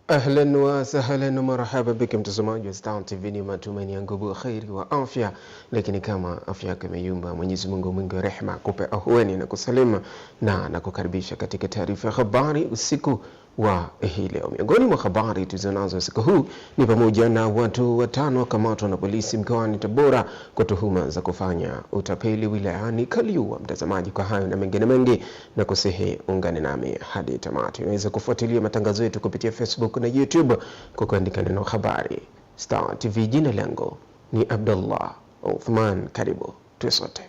Ahlan wa sahlan marhaba bika mtazamaji wa Star TV, ni matumaini yangu buheri wa afya, lakini kama afya yako imeyumba, Mwenyezi Mungu mwingi wa rehema akupe ahueni na kusalima na kukaribisha katika taarifa ya habari usiku wa hii leo. Miongoni mwa habari tulizonazo usiku huu ni pamoja na watu 5 wakamatwa na polisi mkoani Tabora kwa tuhuma za kufanya utapeli wilayani Kaliua. Mtazamaji, kwa hayo na mengine mengi na kusihi ungane nami hadi tamati. Unaweza kufuatilia matangazo yetu kupitia Facebook na YouTube kwa kuandika neno habari Star TV. Jina langu ni Abdullah Uthman, karibu tuwe sote.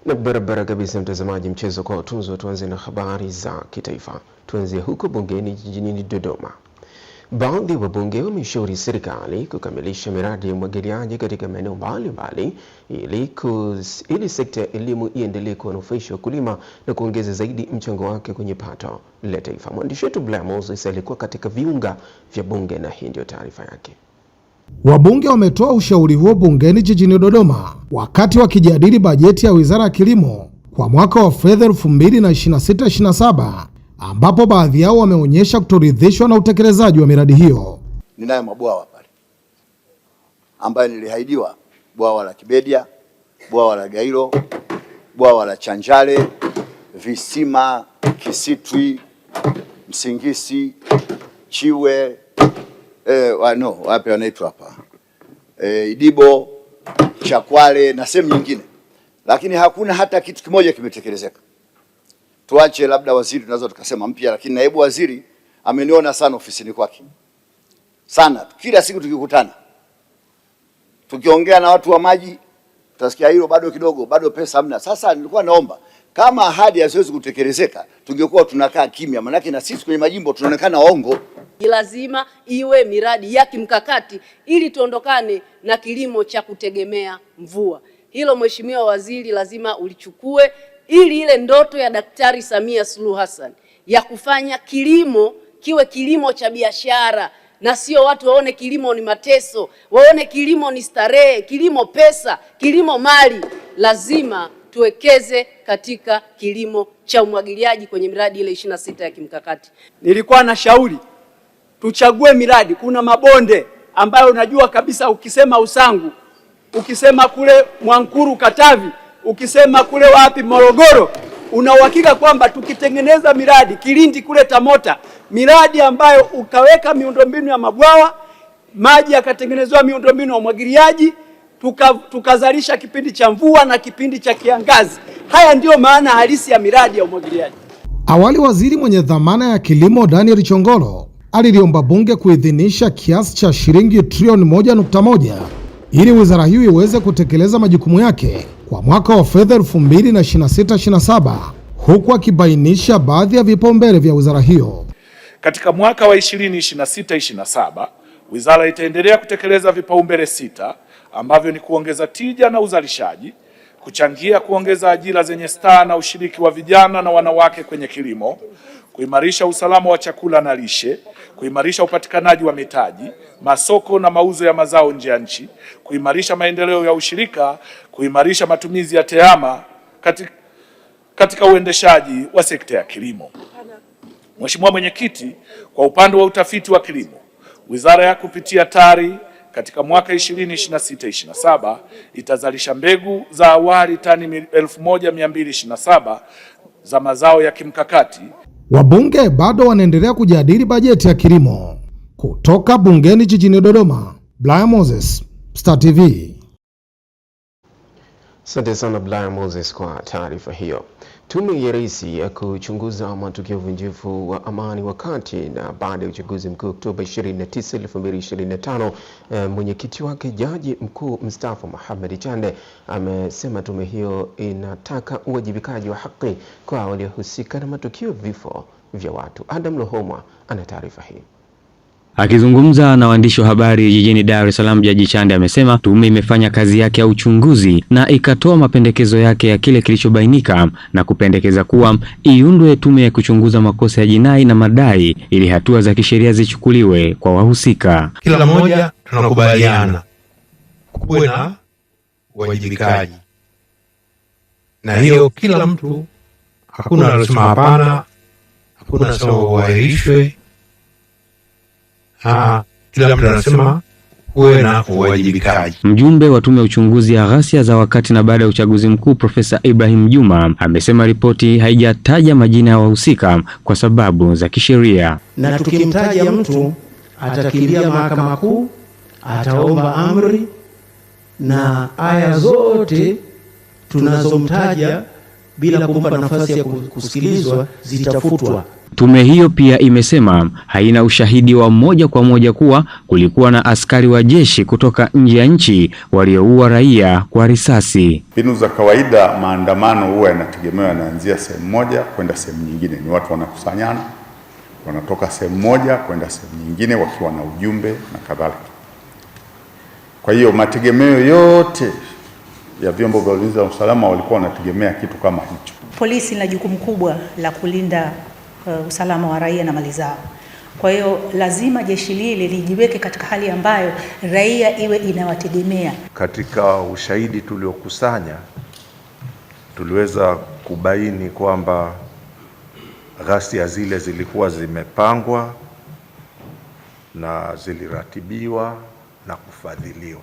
Na barabara kabisa mtazamaji, mchezo kwa utunzo. Tuanze na habari za kitaifa. Tuanzie huko bungeni jijini Dodoma. Baadhi ya wabunge wameshauri serikali kukamilisha miradi ya umwagiliaji katika maeneo mbalimbali ili sekta ya elimu iendelee kuwanufaisha wakulima na kuongeza zaidi mchango wake kwenye pato la taifa. Mwandishi wetu Blair Moses alikuwa katika viunga vya bunge na hii ndio taarifa yake. Wabunge wametoa ushauri huo bungeni jijini Dodoma wakati wakijadili bajeti ya Wizara ya Kilimo kwa mwaka wa fedha 2026/27, ambapo baadhi yao wameonyesha kutoridhishwa na utekelezaji wa miradi hiyo. Ninayo mabwawa pale ambayo nilihaidiwa: bwawa la Kibedia, bwawa la Gairo, bwawa la Chanjale, visima Kisitwi, Msingisi, Chiwe, wapi wanaitwa hapa, Idibo, Chakwale na sehemu nyingine, lakini hakuna hata kitu kimoja kimetekelezeka. Tuache labda waziri tunaweza tukasema mpya, lakini naibu waziri ameniona sana ofisini kwake sana. Kila siku tukikutana, tukiongea na watu wa maji, tutasikia hilo bado kidogo, bado pesa hamna. Sasa nilikuwa naomba kama ahadi haziwezi kutekelezeka, tungekuwa tunakaa kimya, maana na sisi kwenye majimbo tunaonekana waongo. Lazima iwe miradi ya kimkakati ili tuondokane na kilimo cha kutegemea mvua. Hilo Mheshimiwa Waziri lazima ulichukue, ili ile ndoto ya Daktari Samia Suluhu Hassan ya kufanya kilimo kiwe kilimo cha biashara, na sio watu waone kilimo ni mateso, waone kilimo ni starehe, kilimo pesa, kilimo mali. Lazima tuwekeze katika kilimo cha umwagiliaji kwenye miradi ile 26 ya kimkakati. Nilikuwa na shauri tuchague miradi. Kuna mabonde ambayo unajua kabisa, ukisema Usangu, ukisema kule Mwankuru Katavi, ukisema kule wapi Morogoro, una uhakika kwamba tukitengeneza miradi Kilindi kule Tamota, miradi ambayo ukaweka miundombinu ya mabwawa, maji yakatengenezwa miundombinu ya umwagiliaji, tukazalisha kipindi cha mvua na kipindi cha kiangazi. Haya ndiyo maana halisi ya miradi ya umwagiliaji. Awali waziri mwenye dhamana ya kilimo Daniel Chongolo aliliomba bunge kuidhinisha kiasi cha shilingi trilioni 1.1 ili wizara hiyo iweze kutekeleza majukumu yake kwa mwaka wa fedha 2026/27, huku akibainisha baadhi ya vipaumbele vya wizara hiyo. Katika mwaka wa 2026/27, wizara itaendelea kutekeleza vipaumbele 6 ambavyo ni kuongeza tija na uzalishaji, kuchangia kuongeza ajira zenye staa na ushiriki wa vijana na wanawake kwenye kilimo, kuimarisha usalama wa chakula na lishe, kuimarisha upatikanaji wa mitaji, masoko na mauzo ya mazao nje ya nchi, kuimarisha maendeleo ya ushirika, kuimarisha matumizi ya tehama katika uendeshaji wa sekta ya kilimo. Mheshimiwa Mwenyekiti, kwa upande wa utafiti wa kilimo, wizara ya kupitia TARI katika mwaka 2026/27 itazalisha mbegu za awali tani 1227 za mazao ya kimkakati. Wabunge bado wanaendelea kujadili bajeti ya kilimo. Kutoka bungeni jijini Dodoma, Blair Moses, Star TV. Asante sana Blair Moses kwa taarifa hiyo. Tume ya Rais ya kuchunguza matukio vunjifu wa amani wakati na baada ya uchaguzi mkuu Oktoba 29, 2025, mwenyekiti wake Jaji Mkuu mstaafu Mohamed Chande amesema tume hiyo inataka uwajibikaji wa haki kwa waliohusika na matukio vifo vya watu. Adam Lohomwa ana taarifa hii. Akizungumza na waandishi wa habari jijini Dar es Salaam, Jaji Chande amesema tume imefanya kazi yake ya uchunguzi na ikatoa mapendekezo yake ya kile kilichobainika na kupendekeza kuwa iundwe tume ya kuchunguza makosa ya jinai na madai ili hatua za kisheria zichukuliwe kwa wahusika. Kila mmoja tunakubaliana kuwe na uwajibikaji, na hiyo kila mtu, hakuna anasema hapana, hakuna anasema uahirishwe. Kila mtu anasema kuwe na uwajibikaji. Mjumbe wa tume ya uchunguzi ya ghasia za wakati na baada ya uchaguzi mkuu Profesa Ibrahim Juma amesema ripoti haijataja majina ya wahusika kwa sababu za kisheria, na tukimtaja mtu atakimbia mahakama kuu, ataomba amri, na aya zote tunazomtaja bila kumpa nafasi ya kusikilizwa zitafutwa. Tume hiyo pia imesema haina ushahidi wa moja kwa moja kuwa kulikuwa na askari wa jeshi kutoka nje ya nchi walioua raia kwa risasi. Mbinu za kawaida, maandamano huwa yanategemewa yanaanzia sehemu moja kwenda sehemu nyingine. Ni watu wanakusanyana, wanatoka sehemu moja kwenda sehemu nyingine wakiwa na ujumbe na kadhalika. Kwa hiyo mategemeo yote ya vyombo vya ulinzi na usalama walikuwa wanategemea kitu kama hicho. Polisi ina jukumu kubwa la kulinda usalama wa raia na mali zao. Kwa hiyo lazima jeshi lile lijiweke katika hali ambayo raia iwe inawategemea. Katika ushahidi tuliokusanya, tuliweza kubaini kwamba ghasia zile zilikuwa zimepangwa na ziliratibiwa na kufadhiliwa.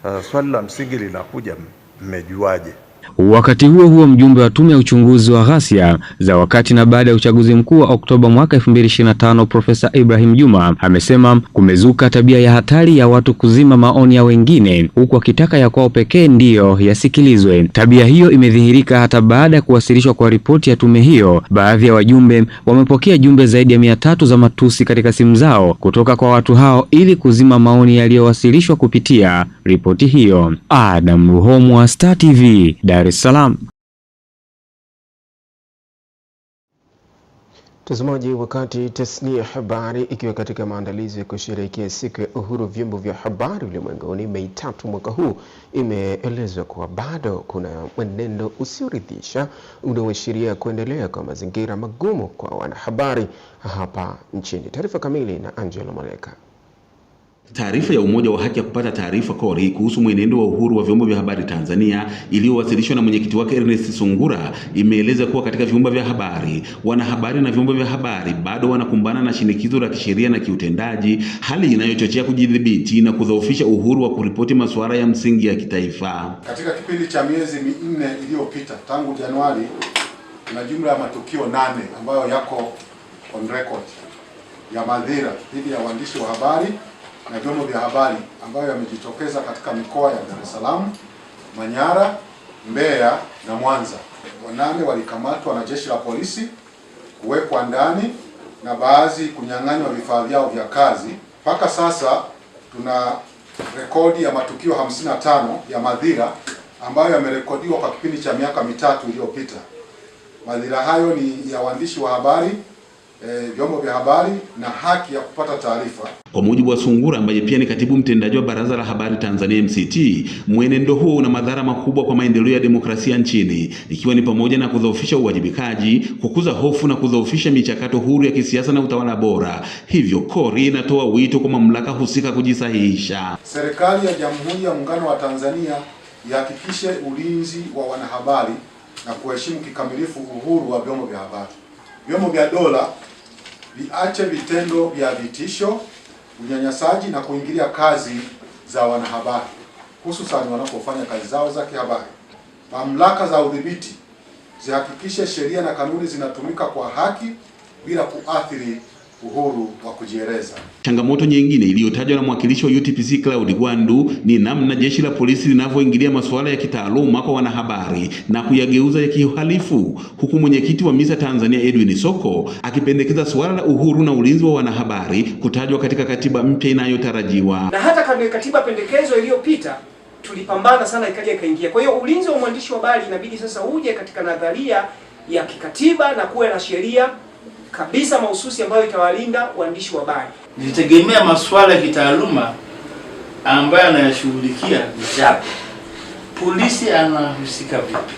Sasa swali la msingi linakuja, mmejuaje? Wakati huo huo, mjumbe wa tume ya uchunguzi wa ghasia za wakati na baada ya uchaguzi mkuu wa Oktoba mwaka 2025 Profesa Ibrahim Juma amesema kumezuka tabia ya hatari ya watu kuzima maoni ya wengine huku akitaka ya kwao pekee ndiyo yasikilizwe. Tabia hiyo imedhihirika hata baada ya kuwasilishwa kwa ripoti ya tume hiyo. Baadhi ya wajumbe wamepokea jumbe zaidi ya 300 za matusi katika simu zao kutoka kwa watu hao ili kuzima maoni yaliyowasilishwa kupitia ripoti hiyo. Adam Ruhomu, Star TV, Dar es Salaam. Mtazamaji, wakati tasnia ya habari ikiwa katika maandalizi ya kusherehekea siku ya uhuru vyombo vya habari ulimwenguni Mei 3 mwaka huu, imeelezwa kuwa bado kuna mwenendo usioridhisha unaoashiria kuendelea kwa mazingira magumu kwa wanahabari hapa nchini. Taarifa kamili na Angela Maleka. Taarifa ya Umoja wa Haki ya Kupata Taarifa CORI kuhusu mwenendo wa uhuru wa vyombo vya habari Tanzania iliyowasilishwa na mwenyekiti wake Ernest Sungura imeeleza kuwa katika vyombo vya habari, wanahabari na vyombo vya habari bado wanakumbana na shinikizo la kisheria na kiutendaji, hali inayochochea kujidhibiti na kudhoofisha uhuru wa kuripoti masuala ya msingi ya kitaifa. Katika kipindi cha miezi minne iliyopita tangu Januari, kuna jumla ya matukio 8 ambayo yako on record ya madhira dhidi ya waandishi wa habari na vyombo vya habari ambayo yamejitokeza katika mikoa ya Dar es Salaam, Manyara, Mbeya na Mwanza. 8 walikamatwa na jeshi la polisi, kuwekwa ndani na baadhi kunyang'anywa vifaa vyao vya kazi. Mpaka sasa tuna rekodi ya matukio 55 ya madhira ambayo yamerekodiwa kwa kipindi cha miaka 3 iliyopita. Madhira hayo ni ya waandishi wa habari, vyombo vya habari na haki ya kupata taarifa. Kwa mujibu wa Sungura ambaye pia ni katibu mtendaji wa Baraza la Habari Tanzania MCT, mwenendo huo una madhara makubwa kwa maendeleo ya demokrasia nchini, ikiwa ni pamoja na kudhoofisha uwajibikaji, kukuza hofu na kudhoofisha michakato huru ya kisiasa na utawala bora. Hivyo CORI inatoa wito kwa mamlaka husika kujisahihisha. Serikali ya Jamhuri ya Muungano wa Tanzania ihakikishe ulinzi wa wanahabari na kuheshimu kikamilifu uhuru wa vyombo vya habari. Vyombo vya dola viache vitendo vya vitisho, unyanyasaji na kuingilia kazi za wanahabari, hususan wanapofanya kazi zao za kihabari. Mamlaka za udhibiti zihakikishe sheria na kanuni zinatumika kwa haki bila kuathiri uhuru wa kujieleza. Changamoto nyingine iliyotajwa na mwakilishi wa UTPC Cloud Gwandu ni namna jeshi la polisi linavyoingilia masuala ya kitaaluma kwa wanahabari na kuyageuza ya kiuhalifu, huku mwenyekiti wa MISA Tanzania Edwin Soko akipendekeza suala la uhuru na ulinzi wa wanahabari kutajwa katika katiba mpya inayotarajiwa. Na hata kabla katiba pendekezo iliyopita tulipambana sana ikaja ikaingia. Kwa hiyo ulinzi wa mwandishi wa habari inabidi sasa uje katika nadharia ya kikatiba na kuwe na sheria kabisa mahususi ambayo itawalinda waandishi wa habari. Nilitegemea masuala ya kitaaluma ambayo anayashughulikia ni yapi? Polisi anahusika vipi?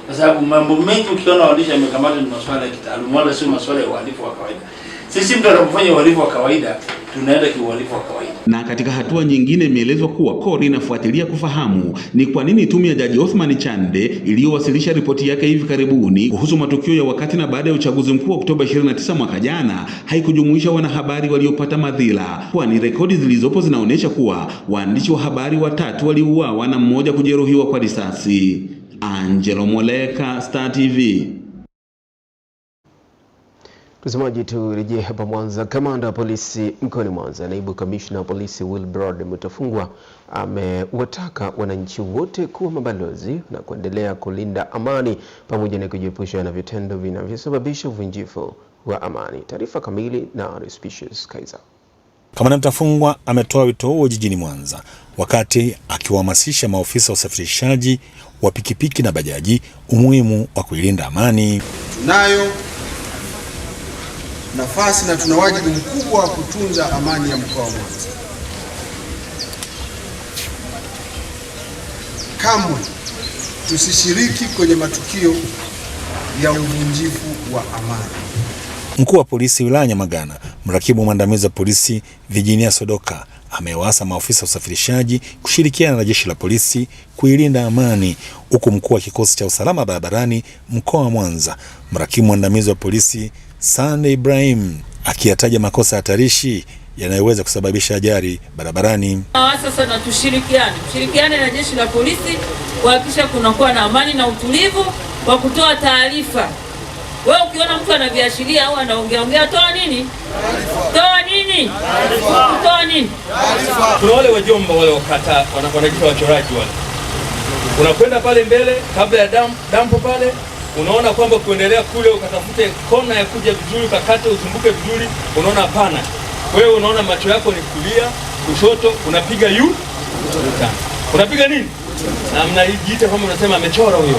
Kwa sababu mambo mengi ukiona waandishi wamekamatwa ni masuala ya kitaaluma wala sio masuala ya uhalifu wa kawaida. Sisi mtu anapofanya uhalifu wa kawaida tunaenda kiuhalifu wa kawaida. Na katika hatua nyingine imeelezwa kuwa kori inafuatilia kufahamu ni kwa nini tume ya Jaji Othman Chande iliyowasilisha ripoti yake hivi karibuni kuhusu matukio ya wakati na baada ya uchaguzi mkuu wa Oktoba 29 mwaka jana haikujumuisha wanahabari waliopata madhila, kwani rekodi zilizopo zinaonyesha kuwa waandishi wa habari 3 waliuawa na mmoja kujeruhiwa kwa risasi. Angelo Moleka, Star TV. Mtazamaji, turejee hapa Mwanza. Kamanda wa polisi mkoani Mwanza, naibu kamishna wa polisi Wilbrod Mutafungwa amewataka wananchi wote kuwa mabalozi na kuendelea kulinda amani pamoja na kujiepusha na vitendo vinavyosababisha uvunjifu wa amani. Taarifa kamili na Respicious Kaiser. Kamanda Mutafungwa ametoa wito huo jijini Mwanza wakati akiwahamasisha maofisa wa usafirishaji wa pikipiki na bajaji umuhimu wa kuilinda amani. Tunayo nafasi na tuna wajibu mkubwa wa kutunza amani ya mkoa wa Mwanza. Kamwe tusishiriki kwenye matukio ya uvunjifu wa amani. Mkuu wa polisi wilaya Nyamagana, mrakibu mwandamizi wa polisi Virginia Sodoka, amewaasa maofisa wa usafirishaji kushirikiana na jeshi la polisi kuilinda amani, huku mkuu wa kikosi cha usalama barabarani mkoa wa Mwanza, mrakibu mwandamizi wa polisi Sande Ibrahim, akiyataja makosa hatarishi yanayoweza kusababisha ajali barabarani. Sasa na tushirikiane na jeshi la polisi kuhakikisha kunakuwa na amani na utulivu kwa kutoa taarifa. Wewe ukiona mtu anaviashiria au anaongea, toa nini? Toa nini? Toa nini? Kuna wale wajomba wale wakata wanajiita wachoraji wale. Unakwenda pale mbele kabla ya dampo pale, unaona kwamba kuendelea kule ukatafute kona ya kuja vizuri, ukakate uzunguke vizuri, unaona hapana. Wewe unaona macho yako ni kulia, kushoto, unapiga unapiga nini? Na mnajiita kama unasema amechora huyo.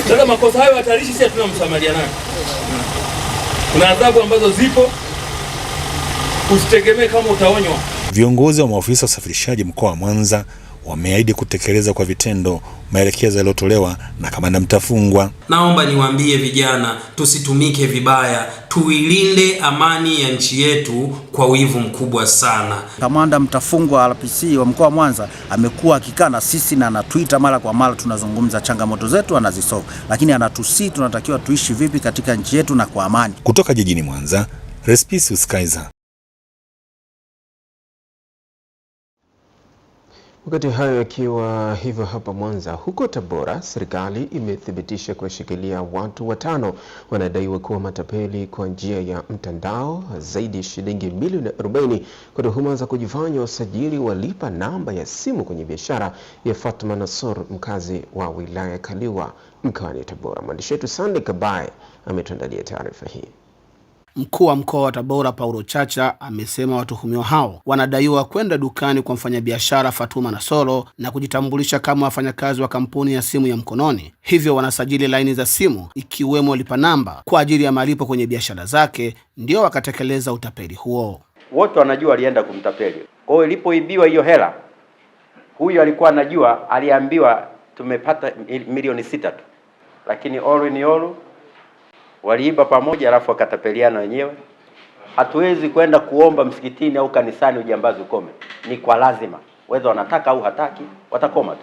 Sasa makosa hayo hatarishi, sisi hatuna msamaria nani. Kuna adhabu ambazo zipo, usitegemee kama utaonywa. Viongozi wa maofisa usafirishaji mkoa wa Mwanza wameahidi kutekeleza kwa vitendo maelekezo yaliyotolewa na Kamanda Mutafungwa. Naomba niwaambie vijana, tusitumike vibaya, tuilinde amani ya nchi yetu kwa wivu mkubwa sana. Kamanda Mutafungwa RPC wa mkoa wa Mwanza amekuwa akikaa na sisi na anatuita mara kwa mara, tunazungumza changamoto zetu anazisolve, lakini anatusi tunatakiwa tuishi vipi katika nchi yetu na kwa amani. Kutoka jijini Mwanza, Respicious Kaiser. Wakati hayo yakiwa hivyo hapa Mwanza, huko Tabora, serikali imethibitisha kuwashikilia watu 5 wanadaiwa kuwa matapeli kwa njia ya mtandao zaidi ya shilingi milioni 40 kwa tuhuma za kujifanya usajili wa lipa namba ya simu kwenye biashara ya Fatma Nasor, mkazi wa wilaya Kaliwa mkoani Tabora. Mwandishi wetu Sande Kabaye ametuandalia taarifa hii. Mkuu wa mkoa wa Tabora Paulo Chacha amesema watuhumiwa hao wanadaiwa kwenda dukani kwa mfanyabiashara Fatuma Nasoro na kujitambulisha kama wafanyakazi wa kampuni ya simu ya mkononi. Hivyo wanasajili laini za simu ikiwemo lipa namba kwa ajili ya malipo kwenye biashara zake, ndio wakatekeleza utapeli huo. Wote wanajua alienda kumtapeli. Kwa hiyo ilipoibiwa hiyo hela, huyu alikuwa anajua, aliambiwa tumepata milioni 6 tu. Lakini all in all waliiba pamoja alafu wakatapeliana wenyewe. Hatuwezi kwenda kuomba msikitini au kanisani ujambazi ukome. Ni kwa lazima. Whether wanataka au hataki, watakoma tu.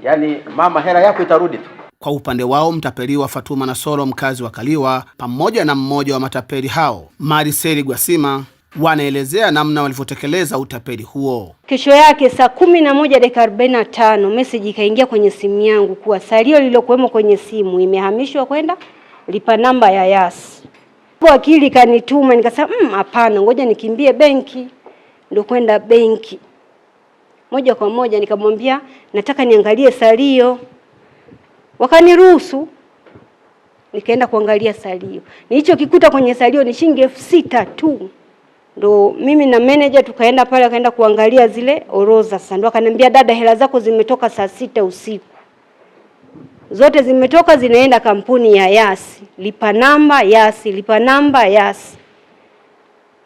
Yaani mama, hela yako itarudi tu. Kwa upande wao, mtapeliwa Fatuma Nasoro, mkazi wa Kaliwa, pamoja na mmoja wa matapeli hao, Mariseli Gwasima, wanaelezea namna walivyotekeleza utapeli huo. Kesho yake saa 11:45 message ikaingia kwenye simu yangu kuwa salio lililokuwemo kwenye simu imehamishwa kwenda lipa namba ya Yas. Kwa akili kanituma, nikasema hapana, ngoja nikimbie benki. Ndio kwenda benki. Moja kwa moja nikamwambia nataka niangalie salio. Wakaniruhusu. Nikaenda kuangalia salio. Nilichokikuta kwenye salio ni shilingi 6,000 tu. Ndio mimi na manager tukaenda pale, akaenda kuangalia zile orodha. Sasa ndio akaniambia, dada, hela zako zimetoka saa 6 usiku. Zote zimetoka, zinaenda kampuni ya Yas. Lipa namba Yas, lipa namba Yas.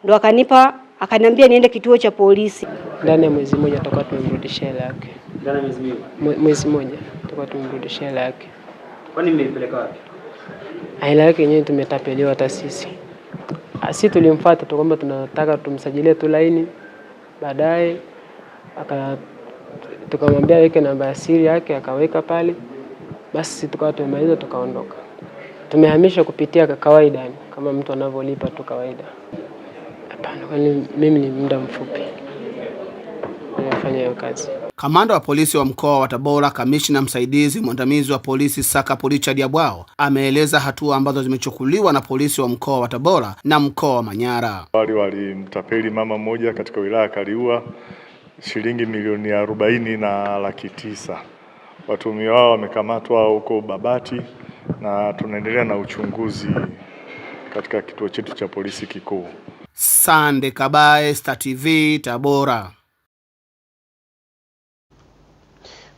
Ndio akaniambia niende kituo cha polisi. Ndani ya mwezi mmoja tutakuwa tumemrudishia hela yake. Ndani ya mwezi mmoja tutakuwa tumemrudishia hela yake. Kwani mmepeleka wapi? Hela yake yenyewe tumetapeliwa hata sisi. Sisi tulimfuata tu kwamba tunataka tumsajilie tu laini. Baadaye tukamwambia weke namba ya siri yake, akaweka pale. Basi tukawa tumemaliza tukaondoka. Tumehamisha kupitia kawaida kama mtu anavyolipa tu kawaida. Hapana, kwani mimi ni muda mfupi nimefanya hiyo kazi. Kamanda wa polisi wa mkoa wa Tabora, kamishna msaidizi mwandamizi wa polisi Sakapo Richard Yabwao, ameeleza hatua ambazo zimechukuliwa na polisi wa mkoa wa Tabora na mkoa wa Manyara. Walimtapeli mama mmoja katika wilaya Kaliua shilingi milioni 40 na laki 9. Watuhumiwa wao wamekamatwa huko Babati na tunaendelea na uchunguzi katika kituo chetu cha polisi kikuu. Sande Kabaye, Star TV, Tabora.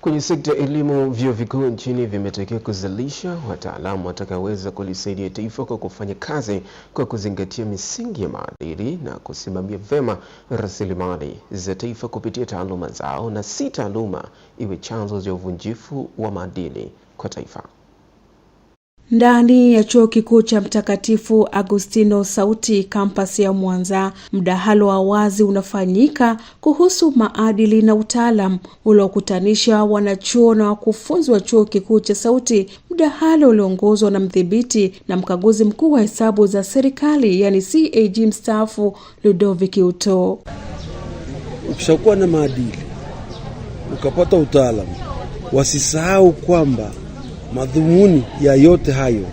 Kwenye sekta ya elimu, vyuo vikuu nchini vimetakiwa kuzalisha wataalamu watakaoweza kulisaidia taifa kwa kufanya kazi kwa kuzingatia misingi ya maadili na kusimamia vema rasilimali za taifa kupitia taaluma zao, na si taaluma iwe chanzo cha uvunjifu wa maadili kwa taifa. Ndani ya chuo kikuu cha Mtakatifu Agustino Sauti kampasi ya Mwanza, mdahalo wa wazi unafanyika kuhusu maadili na utaalamu uliokutanisha wanachuo na wakufunzi wa chuo kikuu cha Sauti. Mdahalo uliongozwa na mdhibiti na mkaguzi mkuu wa hesabu za serikali, yani CAG mstaafu Ludovic Uto. Ukishakuwa na maadili, ukapata utaalamu, wasisahau kwamba madhumuni ya yote hayo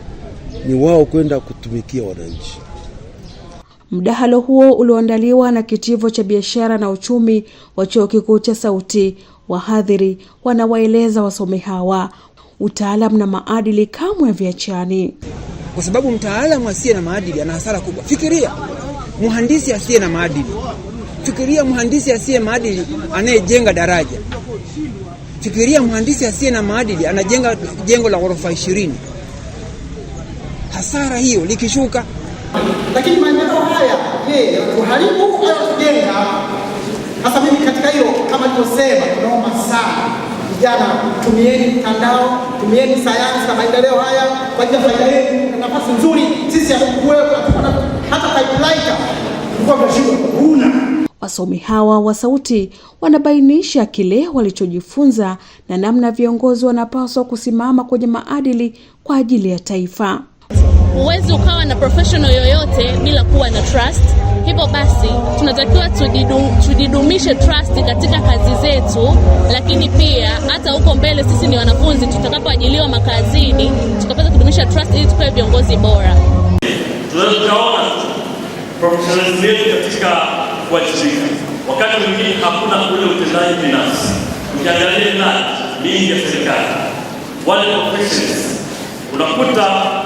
ni wao kwenda kutumikia wananchi. Mdahalo huo ulioandaliwa na kitivo cha biashara na uchumi wa chuo kikuu cha Sauti. Wahadhiri wanawaeleza wasomi hawa utaalamu na maadili kamwe haviachani. Kwa sababu mtaalamu asiye na maadili ana hasara kubwa. Fikiria mhandisi asiye na maadili. Fikiria mhandisi asiye maadili anayejenga daraja. Fikiria mhandisi asiye na maadili anajenga jengo la ghorofa 20. Hasara hiyo likishuka. Lakini maendeleo haya, kuharibu au kujenga? Sasa mimi katika hiyo, kama nilivyosema, tunaomba sana vijana, tumieni mtandao, tumieni sayansi na maendeleo haya kwa ajili ya faida yenu. Nafasi nzuri sisi hatukuwepo, hata typewriter tulikuwa tunashindwa. Wasomi hawa wa Sauti wanabainisha kile walichojifunza na namna viongozi wanapaswa kusimama kwenye maadili kwa ajili ya taifa. Huwezi ukawa na professional yoyote bila kuwa na trust. Hivyo basi tunatakiwa tujidumishe trust katika kazi zetu, lakini pia hata huko mbele sisi ni wanafunzi tutakapoajiliwa makazini tukapata kudumisha trust ili tuwe viongozi bora. Tunaona professionalism yetu katika kuajibika. Wakati mwingine hakuna ule utendaji binafsi. Ukiangalia miradi mingi ya serikali, wale professionals unakuta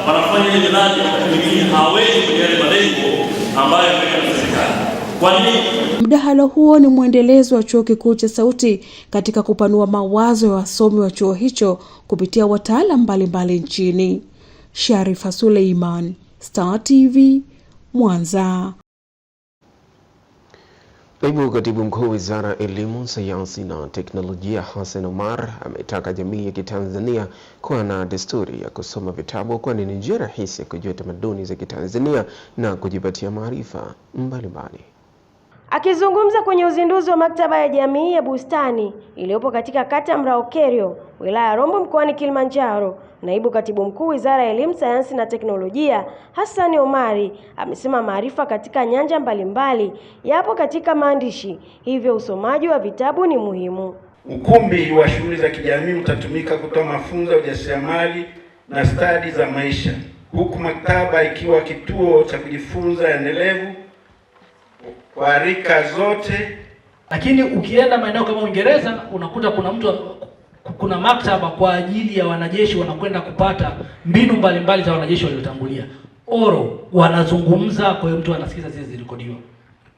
wanafanya ile miradi wakati mwingine hawezi kwenye yale malengo ambayo yamewekwa na serikali. Kwa nini? Mdahalo huo ni mwendelezo wa chuo kikuu cha Sauti katika kupanua mawazo ya wasomi wa chuo hicho kupitia wataalamu mbalimbali nchini. Sharifa Suleiman, Star TV, Mwanza. Naibu Katibu Mkuu Wizara ya Elimu, Sayansi na Teknolojia Hassan Omar ametaka jamii ya Kitanzania kuwa na desturi ya kusoma vitabu, kwani ni njia rahisi ya kujua tamaduni za Kitanzania na kujipatia maarifa mbalimbali. Akizungumza kwenye uzinduzi wa maktaba ya jamii ya Bustani iliyopo katika kata Mraokerio, wilaya ya Rombo mkoani Kilimanjaro, Naibu Katibu Mkuu Wizara ya Elimu, Sayansi na Teknolojia Hassan Omari amesema maarifa katika nyanja mbalimbali yapo katika maandishi, hivyo usomaji wa vitabu ni muhimu. Ukumbi wa shughuli za kijamii utatumika kutoa mafunzo ya ujasiriamali na stadi za maisha, huku maktaba ikiwa kituo cha kujifunza endelevu kwa rika zote. Lakini ukienda maeneo kama Uingereza unakuta kuna maktaba kwa ajili ya wanajeshi, wanakwenda kupata mbinu mbalimbali za wanajeshi waliotangulia. Oro wanazungumza, kwa hiyo mtu anasikiza zile zirekodiwa.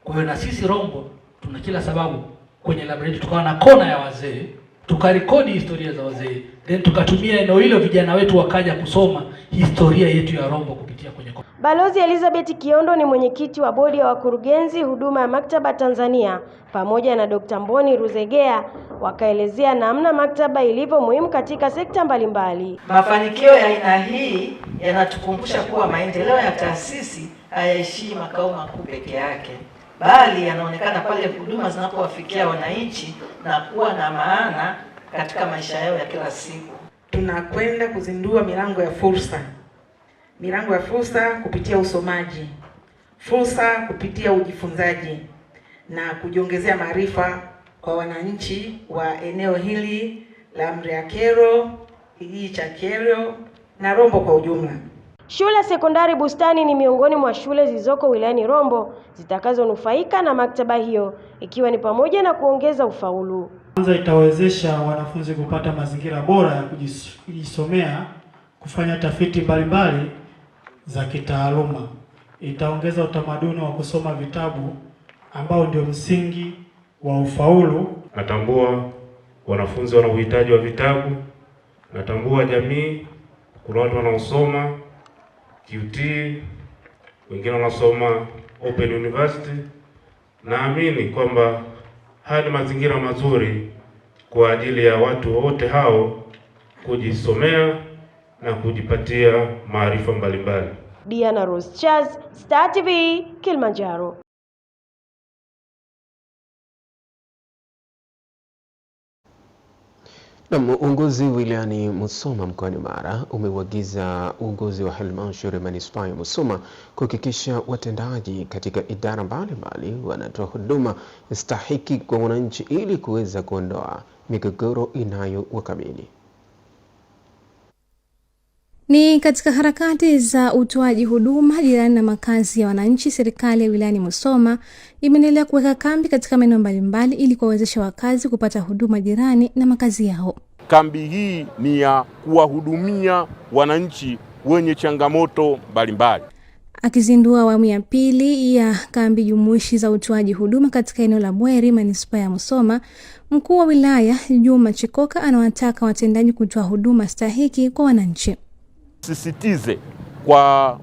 Kwa hiyo na sisi Rombo tuna kila sababu kwenye library tukawa na kona ya wazee, tukarekodi historia za wazee, then tukatumia eneo hilo vijana wetu wakaja kusoma historia yetu ya Rombo kupitia kwenye kona. Balozi Elizabeth Kiondo ni mwenyekiti wa bodi ya wakurugenzi huduma ya maktaba Tanzania, pamoja na Dr. Mboni Ruzegea wakaelezea namna maktaba ilivyo muhimu katika sekta mbalimbali. Mafanikio ya aina hii yanatukumbusha kuwa maendeleo ya taasisi hayaishii makao makuu peke yake, bali yanaonekana pale huduma zinapowafikia wananchi na kuwa na maana katika maisha yao ya kila siku. Tunakwenda kuzindua milango ya fursa. Milango ya fursa kupitia usomaji, fursa kupitia ujifunzaji na kujiongezea maarifa kwa wananchi wa eneo hili la Mriakero, kijiji cha Kyeryo na Rombo kwa ujumla. Shule sekondari Bustani ni miongoni mwa shule zilizoko wilayani Rombo zitakazonufaika na maktaba hiyo, ikiwa ni pamoja na kuongeza ufaulu. Kwanza itawezesha wanafunzi kupata mazingira bora ya kujisomea, kufanya tafiti mbalimbali za kitaaluma. Itaongeza utamaduni wa kusoma vitabu ambao ndio msingi wa ufaulu. Natambua wanafunzi wana uhitaji wa vitabu. Natambua jamii, kuna watu wanaosoma QT, wengine wanasoma Open University. Naamini kwamba haya ni mazingira mazuri kwa ajili ya watu wote hao kujisomea na kujipatia maarifa mbalimbali. Diana Rose Charles, Star TV, Kilimanjaro. Na uongozi wilayani Musoma mkoani Mara umeuagiza uongozi wa halmashauri ya manispaa ya Musoma kuhakikisha watendaji katika idara mbalimbali wanatoa huduma stahiki kwa wananchi ili kuweza kuondoa migogoro inayowakabili. Ni katika harakati za utoaji huduma jirani na makazi ya wananchi, serikali ya wilayani Musoma imeendelea kuweka kambi katika maeneo mbalimbali ili kuwawezesha wakazi kupata huduma jirani na makazi yao. Kambi hii ni ya kuwahudumia wananchi wenye changamoto mbalimbali. Akizindua awamu ya pili ya kambi jumuishi za utoaji huduma katika eneo la Bweri, manispaa ya Musoma, mkuu wa wilaya Juma Chikoka anawataka watendaji kutoa huduma stahiki kwa wananchi. Sisitize kwa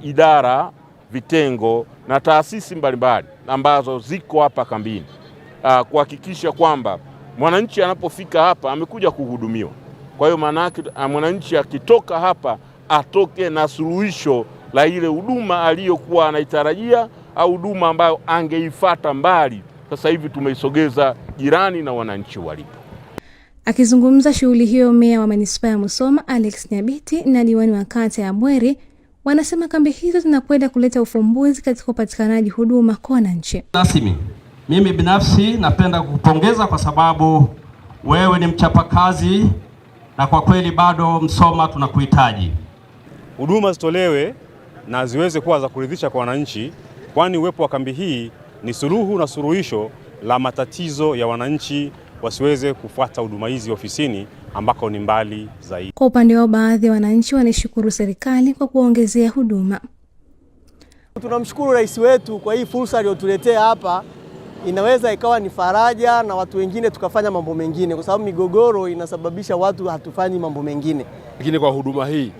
idara, vitengo na taasisi mbalimbali ambazo ziko hapa kambini kuhakikisha kwamba mwananchi anapofika hapa amekuja kuhudumiwa. Kwa hiyo maana yake mwananchi akitoka hapa atoke na suluhisho la ile huduma aliyokuwa anaitarajia au huduma ambayo angeifuata mbali. Sasa hivi tumeisogeza jirani na wananchi walipo. Akizungumza shughuli hiyo, meya wa manispaa ya Musoma Alex Nyabiti na diwani wa kata ya Bweri wanasema kambi hizo zinakwenda kuleta ufumbuzi katika upatikanaji huduma kwa wananchi. Rasmi, mimi binafsi napenda kukupongeza kwa sababu wewe ni mchapakazi na kwa kweli bado Musoma tunakuhitaji. Huduma zitolewe na ziweze kuwa za kuridhisha kwa wananchi, kwani uwepo wa kambi hii ni suluhu na suluhisho la matatizo ya wananchi wasiweze kufuata huduma hizi ofisini ambako ni mbali zaidi. Kwa upande wao, baadhi ya wananchi wanashukuru serikali kwa kuongezea huduma. Tunamshukuru rais wetu kwa hii fursa aliyotuletea hapa. Inaweza ikawa ni faraja na watu wengine tukafanya mambo mengine, kwa sababu migogoro inasababisha watu hatufanyi mambo mengine. Lakini kwa huduma hii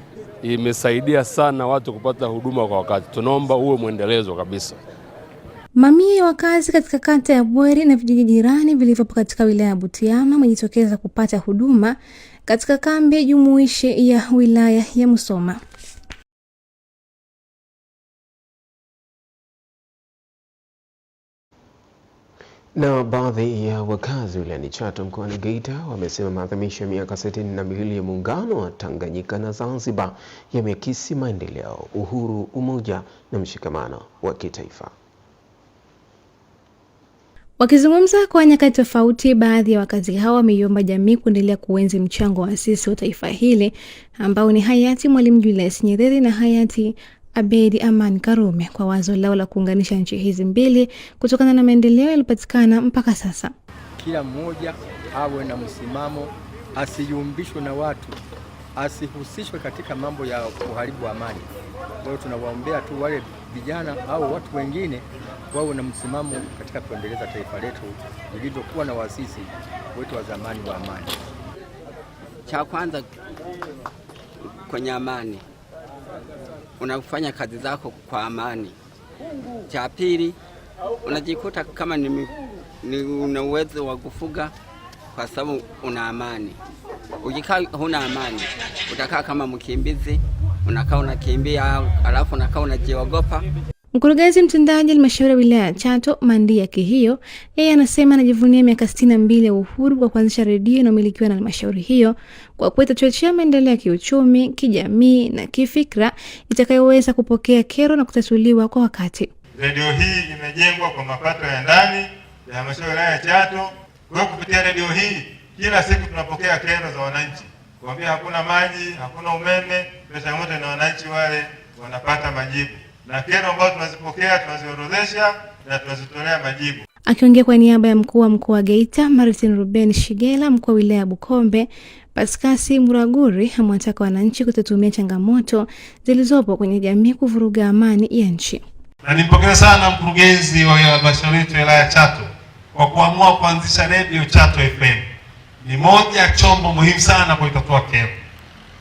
imesaidia sana watu kupata huduma kwa wakati. Tunaomba uwe mwendelezo kabisa. Mamia ya wakazi katika kata ya Bweri na vijiji jirani vilivyopo katika wilaya ya Butiama wamejitokeza kupata huduma katika kambi jumuishi ya wilaya ya Musoma. Na baadhi ya wakazi wilayani Chato mkoani Geita wamesema maadhimisho ya miaka 62 ya muungano wa Tanganyika na Zanzibar yameakisi maendeleo, uhuru, umoja na mshikamano wa kitaifa. Wakizungumza kwa nyakati tofauti, baadhi ya wakazi hao wameiomba jamii kuendelea kuenzi mchango wa asisi wa taifa hili ambao ni hayati Mwalimu Julius Nyerere na hayati Abeid Amani Karume kwa wazo lao la kuunganisha nchi hizi mbili kutokana na maendeleo yaliyopatikana mpaka sasa. Kila mmoja awe na msimamo, asiyumbishwe na watu, asihusishwe katika mambo ya kuharibu amani. Kwa hiyo tunawaombea tu wale vijana au watu wengine wawe na msimamo katika kuendeleza taifa letu lilivyokuwa na waasisi wetu wa zamani wa amani. Cha kwanza kwenye amani, unafanya kazi zako kwa amani. Cha pili, unajikuta kama ni una uwezo wa kufuga, kwa sababu una amani. Ukikaa huna amani, utakaa kama mkimbizi, unakaa unakimbia, alafu unakaa unajiogopa. Mkurugenzi mtendaji halmashauri ya wilaya ya Chato, Mandia Kihio, yeye anasema anajivunia miaka 62 ya uhuru kwa kuanzisha redio inayomilikiwa na halmashauri hiyo kwa kuweza kuchochea maendeleo ya kiuchumi, kijamii na kifikra itakayoweza kupokea kero na kutatuliwa kwa wakati. Redio hii imejengwa kwa mapato ya ndani ya halmashauri ya wilaya ya Chato. Kwa kupitia redio hii kila siku tunapokea kero za wananchi. Kuambia hakuna maji, hakuna umeme, kwa changamoto na wananchi wale wanapata majibu. Na kero ambazo tunazipokea tunaziorodhesha na tunazitolea majibu. Akiongea kwa niaba ya mkuu wa mkoa wa Geita, Martin Ruben Shigela, mkuu wa wilaya ya Bukombe, Paskasi Muraguri, amewataka wananchi kutotumia changamoto zilizopo kwenye jamii kuvuruga amani ya nchi. Na nimpongeza sana mkurugenzi wa halmashauri ya wilaya ya Chato kwa kuamua kuanzisha redio Chato FM. Ni moja chombo muhimu sana kwa kutatua kero.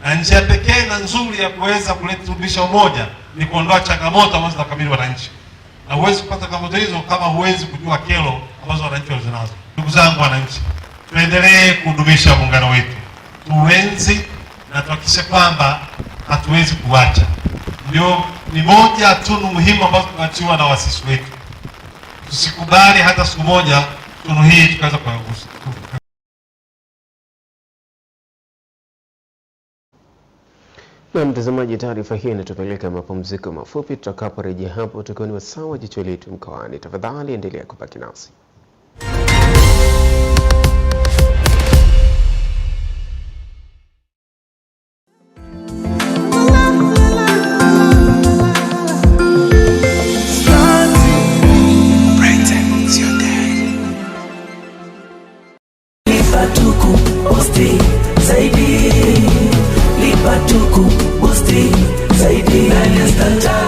Na njia pekee na nzuri ya kuweza kuleta umoja ni kuondoa changamoto ambazo zinakabili wananchi. Na huwezi kupata changamoto hizo kama huwezi kujua kero ambazo wananchi wanazo. Ndugu zangu wananchi, tuendelee kudumisha muungano wetu. Tuenzi na tuhakikishe kwamba hatuwezi kuacha. Ndio ni moja tunu muhimu ambazo tunachiwa na waasisi wetu. Tusikubali hata siku moja tunu hii tukaweza kuangusha. Na mtazamaji, taarifa hii inatupeleka mapumziko mafupi. Tutakaporejea hapo tukiwa ni wasawa jicho letu mkoani. Tafadhali endelea kubaki nasi.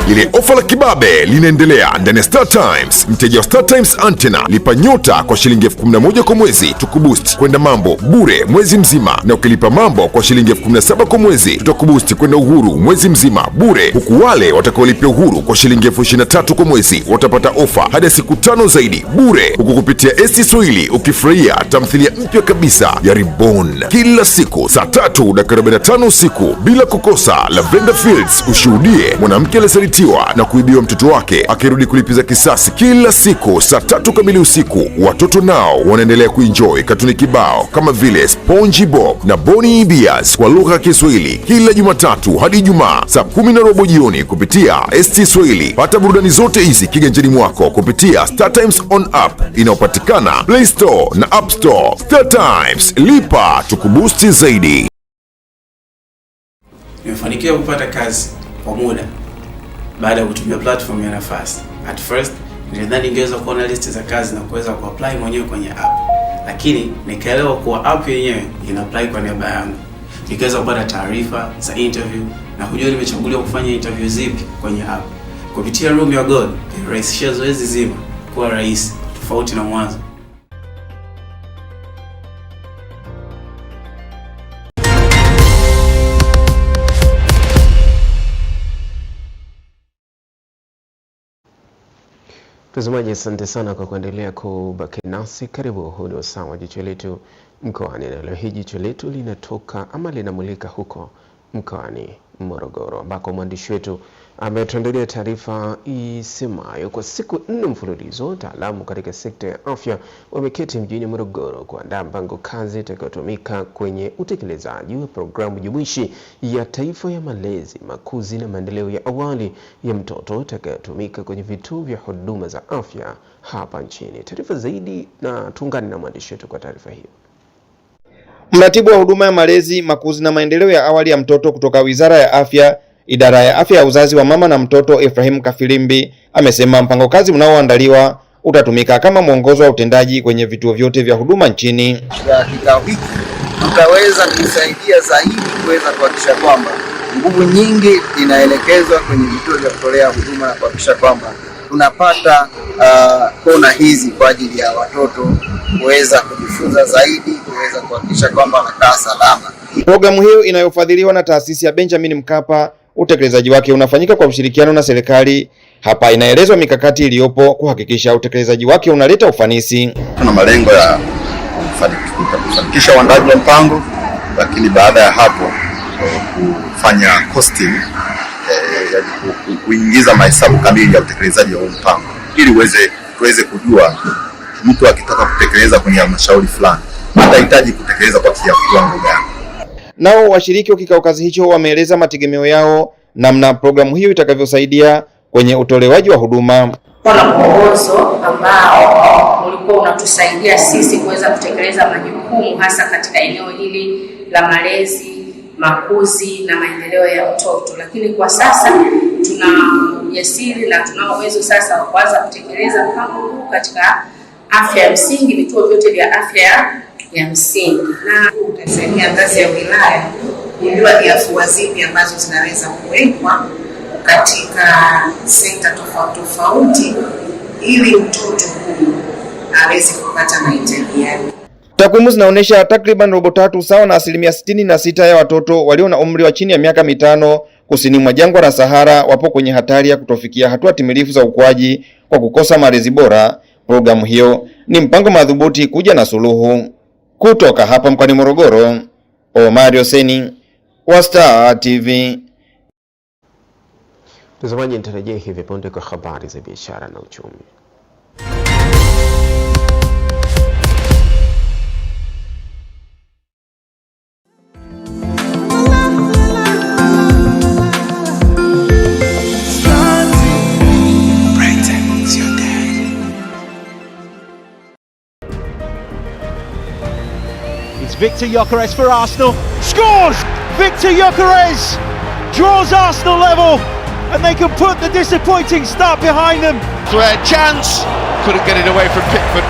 Ile ofa la kibabe linaendelea ndani ya Star Times. Mteja wa Star Times Antenna lipa nyota kwa shilingi 11,000 kwa mwezi, tukuboost kwenda mambo bure mwezi mzima, na ukilipa mambo kwa shilingi 17,000 kwa mwezi, tutakuboost kwenda uhuru mwezi mzima bure, huku wale watakaolipia uhuru kwa shilingi 23,000 kwa mwezi watapata ofa hadi siku 5 zaidi bure, huku kupitia ST Swahili ukifurahia tamthilia mpya kabisa ya Reborn kila siku saa 3:45 usiku bila kukosa. Lavender Fields, ushuhudie mwanamke aliyesalitiwa na kuibiwa mtoto wake akirudi kulipiza kisasi kila siku saa 3 kamili usiku. Watoto nao wanaendelea kuenjoy katuni kibao kama vile SpongeBob na Bonnie Bears kwa lugha ya Kiswahili kila Jumatatu hadi Ijumaa saa 10:15 jioni kupitia ST Swahili. Pata burudani zote hizi kiganjani mwako kupitia Star Times On App inayopatikana Play Store na App Store. Star Times, lipa tukuboost zaidi. Nimefanikiwa kupata kazi kwa muda baada ya kutumia platform ya Nafasi. At first nilidhani ningeweza kuona list za kazi na kuweza kuapply mwenyewe kwenye app, lakini nikaelewa kuwa app yenyewe ina apply kwa niaba yangu. Nikaweza kupata taarifa za interview na kujua nimechaguliwa kufanya interview zipi kwenye app. Kupitia Room ya God ilirahisisha zoezi zima kuwa rahisi tofauti na mwanzo. Mtazamaji, asante sana kwa kuendelea kubaki nasi. Karibu, huu ni wasawa jicho letu mkoani. Na leo hii jicho letu linatoka ama linamulika huko mkoani Morogoro, ambako mwandishi wetu ametuandalia taarifa isemayo kwa siku 4 mfululizo wataalamu katika sekta ya afya wameketi mjini Morogoro kuandaa mpango kazi itakayotumika kwenye utekelezaji wa programu jumuishi ya taifa ya malezi, makuzi na maendeleo ya awali ya mtoto itakayotumika kwenye vituo vya huduma za afya hapa nchini. Taarifa zaidi na tuungane na mwandishi wetu kwa taarifa hiyo. Mratibu wa huduma ya malezi, makuzi na maendeleo ya awali ya mtoto kutoka Wizara ya Afya, Idara ya Afya ya Uzazi wa Mama na Mtoto, Ephraim Kafilimbi, amesema mpango kazi unaoandaliwa utatumika kama mwongozo wa utendaji kwenye vituo vyote vya huduma nchini. Kikao hiki tutaweza kusaidia zaidi kuweza kuhakikisha kwamba nguvu nyingi inaelekezwa kwenye vituo vya kutolea huduma na kuhakikisha kwamba tunapata kona hizi kwa ajili ya watoto kuweza kujifunza zaidi, kuweza kuhakikisha kwamba wanakaa salama. Programu hiyo inayofadhiliwa na taasisi ya Benjamin Mkapa, utekelezaji wake unafanyika kwa ushirikiano na serikali. Hapa inaelezwa mikakati iliyopo kuhakikisha utekelezaji wake unaleta ufanisi. Tuna malengo ya kufanikisha uandaji wa mpango, lakini baada ya hapo kufanya costing, kuingiza mahesabu kamili ya utekelezaji wa mpango ili tuweze kujua mtu akitaka kutekeleza kwenye halmashauri fulani atahitaji kutekeleza kwa kiwango gani. Nao washiriki wa kikao kazi hicho wameeleza mategemeo yao namna programu hiyo itakavyosaidia kwenye utolewaji wa huduma. Kuna mwongozo ambao ulikuwa unatusaidia sisi kuweza kutekeleza majukumu hasa katika eneo hili la malezi, makuzi na maendeleo ya mtoto, lakini kwa sasa tuna ujasiri na tunao uwezo sasa wa kuanza kutekeleza mpango huu katika afya ya msingi, vituo vyote vya afya ya msingi, na utasaidia ngazi ya wilaya kujua ni afua zipi ambazo zinaweza kuwekwa katika sekta tofauti tofauti ili mtoto huyu aweze kupata mahitaji yake. Takwimu zinaonyesha takriban robo tatu sawa na 66% ya watoto walio na umri wa chini ya miaka 5 kusini mwa jangwa la Sahara wapo kwenye hatari ya kutofikia hatua timilifu za ukuaji kwa kukosa malezi bora. Programu hiyo ni mpango madhubuti kuja na suluhu. Kutoka hapa mkoani Morogoro, Omari Hussein wa Star TV. Mtazamaji, nitarejea hivi punde kwa habari za biashara na uchumi. Victor Gyökeres for Arsenal, scores! Victor Gyökeres draws Arsenal level and they can put the disappointing start behind them. Thread chance, couldn't get it away from Pickford.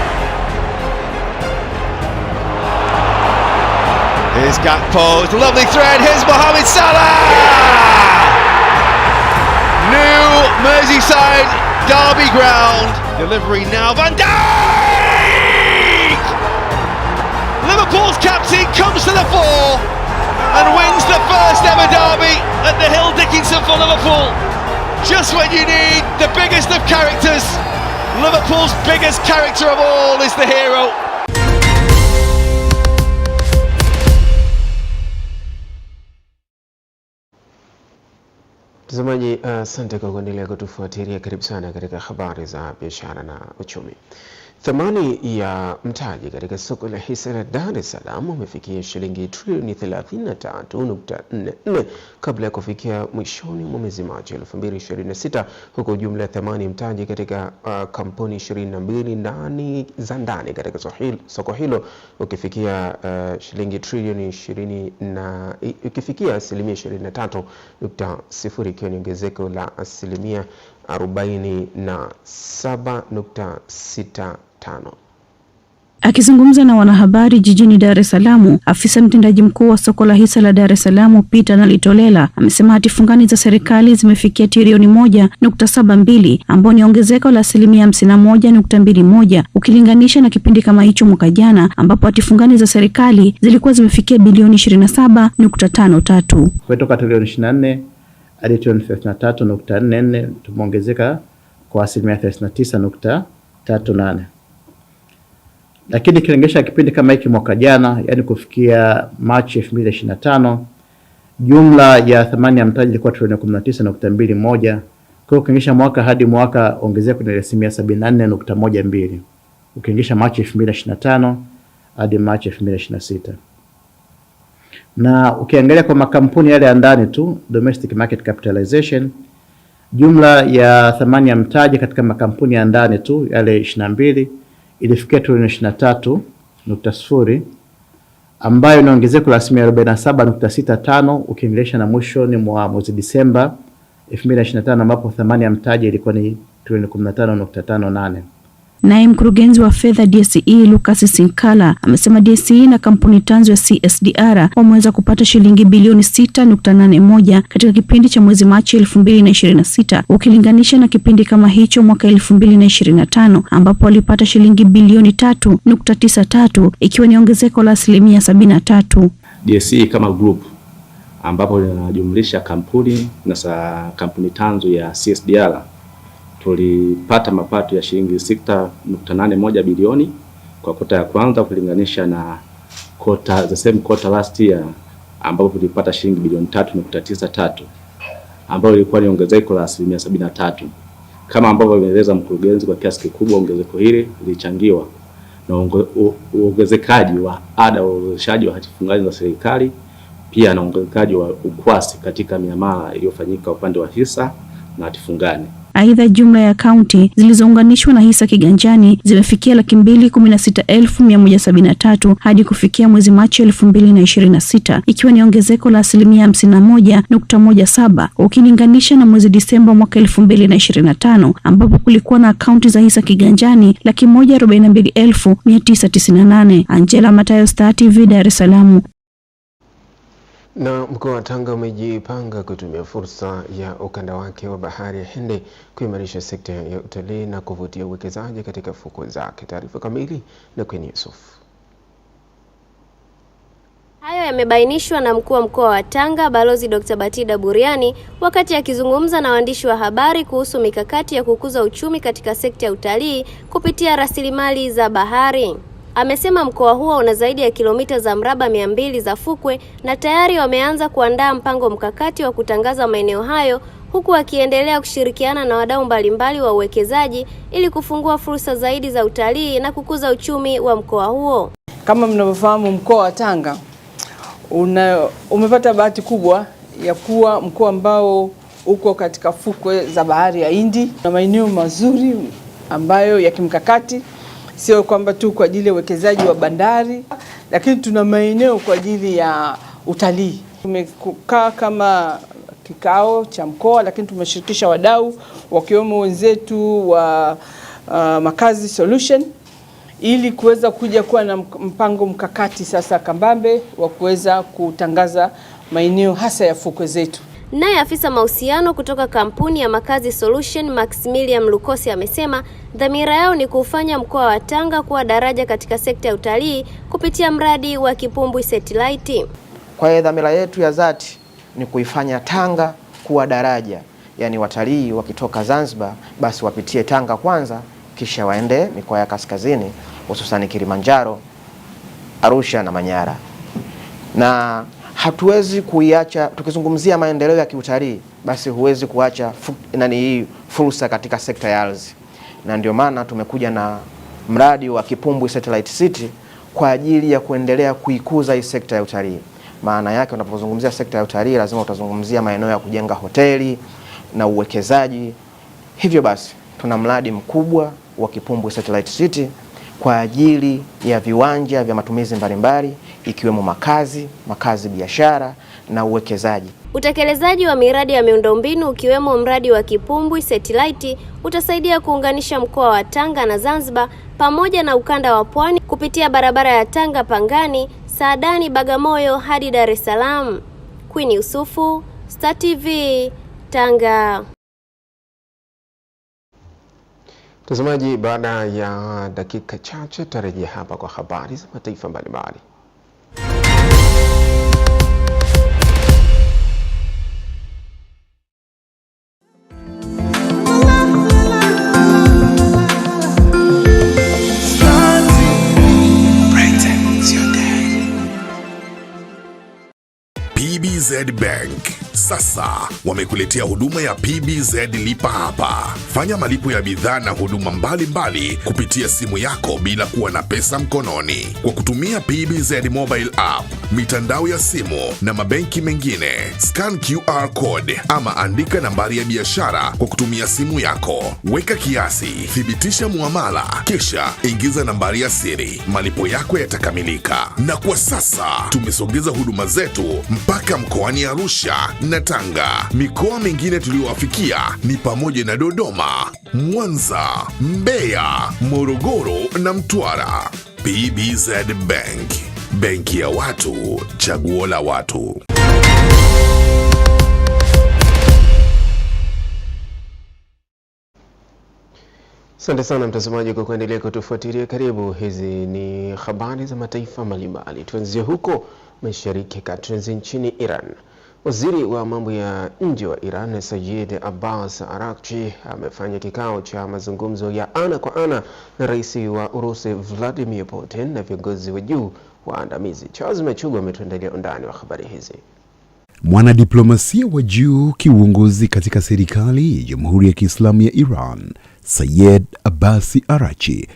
Here's Gakpo, it's a lovely thread, here's Mohamed Salah! New Merseyside derby ground, delivery now, Van Dijk! Liverpool's captain comes to the fore and wins the first ever derby at the Hill Dickinson for Liverpool. Just when you need the biggest of characters, Liverpool's biggest character of all is the hero. Mtazamaji, asante kwa kuendelea kutufuatilia. Karibu sana katika habari za biashara na uchumi. Thamani ya mtaji katika soko la hisa la Dar es Salaam umefikia shilingi trilioni 33.44 kabla ya kufikia mwishoni mwa mwezi Machi 2026, huku jumla ya thamani ya mtaji katika kampuni 22 za ndani katika soko hilo ukifikia shilingi trilioni 20 na ikifikia asilimia 23.0, ikiwa ni ongezeko la asilimia 47.65. Akizungumza na wanahabari jijini Dar es Salaam, afisa mtendaji mkuu wa soko la hisa la Dar es Salaam Peter Nalitolela amesema hati fungani za serikali zimefikia trilioni 1.72 ambao ni ongezeko la asilimia 51.21 ukilinganisha na kipindi kama hicho mwaka jana ambapo hati fungani za serikali zilikuwa zimefikia bilioni 27.53. Kutoka trilioni 24 hadi trilioni 33.44 tumeongezeka kwa asilimia 39.38. Lakini kilinganisha kipindi kama hiki mwaka jana, yani kufikia Machi 2025, jumla ya thamani ya mtaji ilikuwa trilioni 19.21. Kwa ukilinganisha mwaka hadi mwaka ongezeko ni asilimia 74.12. Ukilinganisha Machi 2025 hadi Machi 2026. Na ukiangalia kwa makampuni yale ya ndani tu, domestic market capitalization, jumla ya thamani ya mtaji katika makampuni ya ndani tu yale 22 ilifikia trilioni 23.0 ambayo ni ongezeko la asilimia 47.65 ukilinganisha na mwishoni mwa mwezi Disemba 2025 ambapo thamani ya mtaji ilikuwa ni trilioni 15.58. Naye mkurugenzi wa fedha DSE Lucas Sinkala amesema DSE na kampuni tanzu ya CSDR wameweza kupata shilingi bilioni 6.81 katika kipindi cha mwezi Machi 2026 ukilinganisha na kipindi kama hicho mwaka 2025 ambapo walipata shilingi bilioni 3.93 ikiwa ni ongezeko la asilimia 73. DSE kama group ambapo linajumlisha kampuni na kampuni tanzu ya CSDR tulipata mapato ya shilingi 6.81 bilioni kwa kota ya kwanza kulinganisha na the same quarter last year ambapo tulipata shilingi bilioni 3.93 ambayo ilikuwa ni ongezeko la 73%. Kama ambavyo ameeleza mkurugenzi, kwa kiasi kikubwa ongezeko hili lilichangiwa na uongezekaji wa ada wa uwezeshaji wa hati fungani za serikali, pia na uongezekaji wa ukwasi katika miamala iliyofanyika upande wa hisa na hati fungani. Aidha, jumla ya kaunti zilizounganishwa na hisa kiganjani zimefikia 216,173 hadi kufikia mwezi Machi 2026, ikiwa ni ongezeko la 51.17 ukilinganisha na mwezi Disemba mwaka 2025 ambapo kulikuwa na akaunti za hisa kiganjani 142,998. Angela Matayo, Star TV, Dar es Salaam. Na mkoa wa Tanga umejipanga kutumia fursa ya ukanda wake wa bahari ya Hindi kuimarisha sekta ya utalii na kuvutia uwekezaji katika fukwe zake. Taarifa kamili na Queen Yusuf. Hayo yamebainishwa na mkuu wa mkoa wa Tanga Balozi Dr. Batida Buriani wakati akizungumza na waandishi wa habari kuhusu mikakati ya kukuza uchumi katika sekta ya utalii kupitia rasilimali za bahari. Amesema mkoa huo una zaidi ya kilomita za mraba 200 za fukwe na tayari wameanza kuandaa mpango mkakati wa kutangaza maeneo hayo, huku akiendelea kushirikiana na wadau mbalimbali wa uwekezaji ili kufungua fursa zaidi za utalii na kukuza uchumi wa mkoa huo. Kama mnavyofahamu, mkoa wa Tanga umepata bahati kubwa ya kuwa mkoa ambao uko katika fukwe za bahari ya Hindi na maeneo mazuri ambayo ya kimkakati, sio kwamba tu kwa ajili ya uwekezaji wa bandari, lakini tuna maeneo kwa ajili ya utalii. Tumekaa kama kikao cha mkoa, lakini tumeshirikisha wadau wakiwemo wenzetu wa Makazi Solution ili kuweza kuja kuwa na mpango mkakati sasa kambambe wa kuweza kutangaza maeneo hasa ya fukwe zetu. Naye afisa mahusiano kutoka kampuni ya Makazi Solution Maximilian Lukosi amesema dhamira yao ni kufanya mkoa wa Tanga kuwa daraja katika sekta ya utalii kupitia mradi wa Kipumbwi Satellite. Kwa hiyo dhamira yetu ya dhati ni kuifanya Tanga kuwa daraja, yani watalii wakitoka Zanzibar basi wapitie Tanga kwanza kisha waende mikoa ya kaskazini hususan Kilimanjaro, Arusha na Manyara. Na hatuwezi kuiacha, tukizungumzia maendeleo ya kiutalii basi huwezi kuacha hii fursa katika sekta ya ardhi. Na ndio maana tumekuja na mradi wa Kipumbwi Satellite City kwa ajili ya kuendelea kuikuza hii sekta ya utalii. Maana yake unapozungumzia sekta ya utalii lazima utazungumzia maeneo ya kujenga hoteli na uwekezaji. Hivyo basi tuna mradi mkubwa wa Kipumbwi Satellite City kwa ajili ya viwanja vya matumizi mbalimbali ikiwemo makazi biashara na uwekezaji. Utekelezaji wa miradi ya miundombinu ukiwemo mradi wa Kipumbwi Satellite utasaidia kuunganisha mkoa wa Tanga na Zanzibar pamoja na ukanda wa Pwani kupitia barabara ya Tanga Pangani, Saadani, Bagamoyo hadi Dar es Salaam. Queen Yusufu, Star TV, Tanga. Mtazamaji, baada ya dakika chache tarejea hapa kwa habari za mataifa mbalimbali. PBZ Bank sasa wamekuletea huduma ya PBZ Lipa Hapa. Fanya malipo ya bidhaa na huduma mbalimbali kupitia simu yako bila kuwa na pesa mkononi kwa kutumia PBZ Mobile App, mitandao ya simu na mabenki mengine. Scan QR code ama andika nambari ya biashara kwa kutumia simu yako. Weka kiasi, thibitisha muamala, kisha ingiza nambari ya siri. Malipo yako yatakamilika. Na kwa sasa tumesogeza huduma zetu mpaka mkoani Arusha na Tanga. Mikoa mingine tuliowafikia ni pamoja na Dodoma, Mwanza, Mbeya, Morogoro na Mtwara. PBZ Bank, benki ya watu, chaguo la watu. Asante sana mtazamaji kwa kuendelea kutufuatilia. Karibu, hizi ni habari za mataifa mbalimbali. Tuanzie huko Mashariki ya Kati, nchini Iran. Waziri wa mambo ya nje wa Iran Sayed Abbas Araghchi amefanya kikao cha mazungumzo ya ana kwa ana na rais wa Urusi Vladimir Putin na viongozi wa juu waandamizi. Charles Machugu ametuandalia undani wa habari hizi. Mwanadiplomasia wa juu kiuongozi katika serikali ya Jamhuri ya Kiislamu ya Iran, Sayed Abbas Araghchi,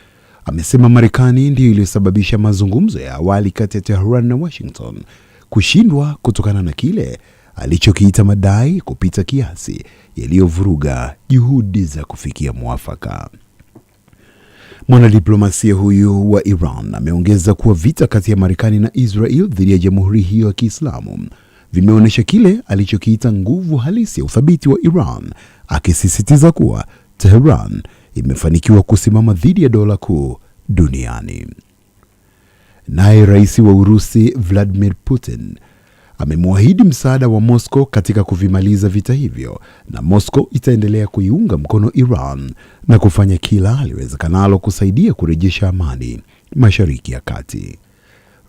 amesema Marekani ndiyo iliyosababisha mazungumzo ya awali kati ya Tehran na Washington kushindwa kutokana na kile alichokiita madai kupita kiasi yaliyovuruga juhudi za kufikia mwafaka. Mwanadiplomasia huyu wa Iran ameongeza kuwa vita kati ya Marekani na Israel dhidi ya Jamhuri hiyo ya Kiislamu vimeonyesha kile alichokiita nguvu halisi ya uthabiti wa Iran, akisisitiza kuwa Tehran imefanikiwa kusimama dhidi ya dola kuu duniani. Naye rais wa Urusi Vladimir Putin amemwahidi msaada wa Moscow katika kuvimaliza vita hivyo, na Moscow itaendelea kuiunga mkono Iran na kufanya kila aliwezekanalo kusaidia kurejesha amani Mashariki ya Kati.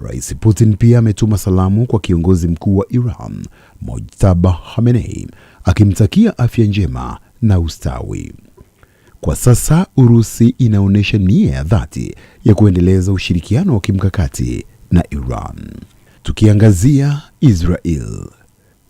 Rais Putin pia ametuma salamu kwa kiongozi mkuu wa Iran, Mojtaba Khamenei, akimtakia afya njema na ustawi. Kwa sasa Urusi inaonyesha nia ya dhati ya kuendeleza ushirikiano wa kimkakati na Iran. Tukiangazia Israel,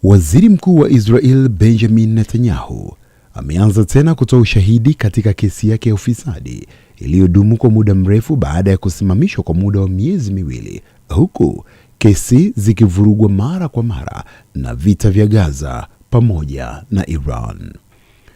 waziri mkuu wa Israel Benjamin Netanyahu ameanza tena kutoa ushahidi katika kesi yake ya ufisadi iliyodumu kwa muda mrefu baada ya kusimamishwa kwa muda wa miezi miwili, huku kesi zikivurugwa mara kwa mara na vita vya Gaza pamoja na Iran.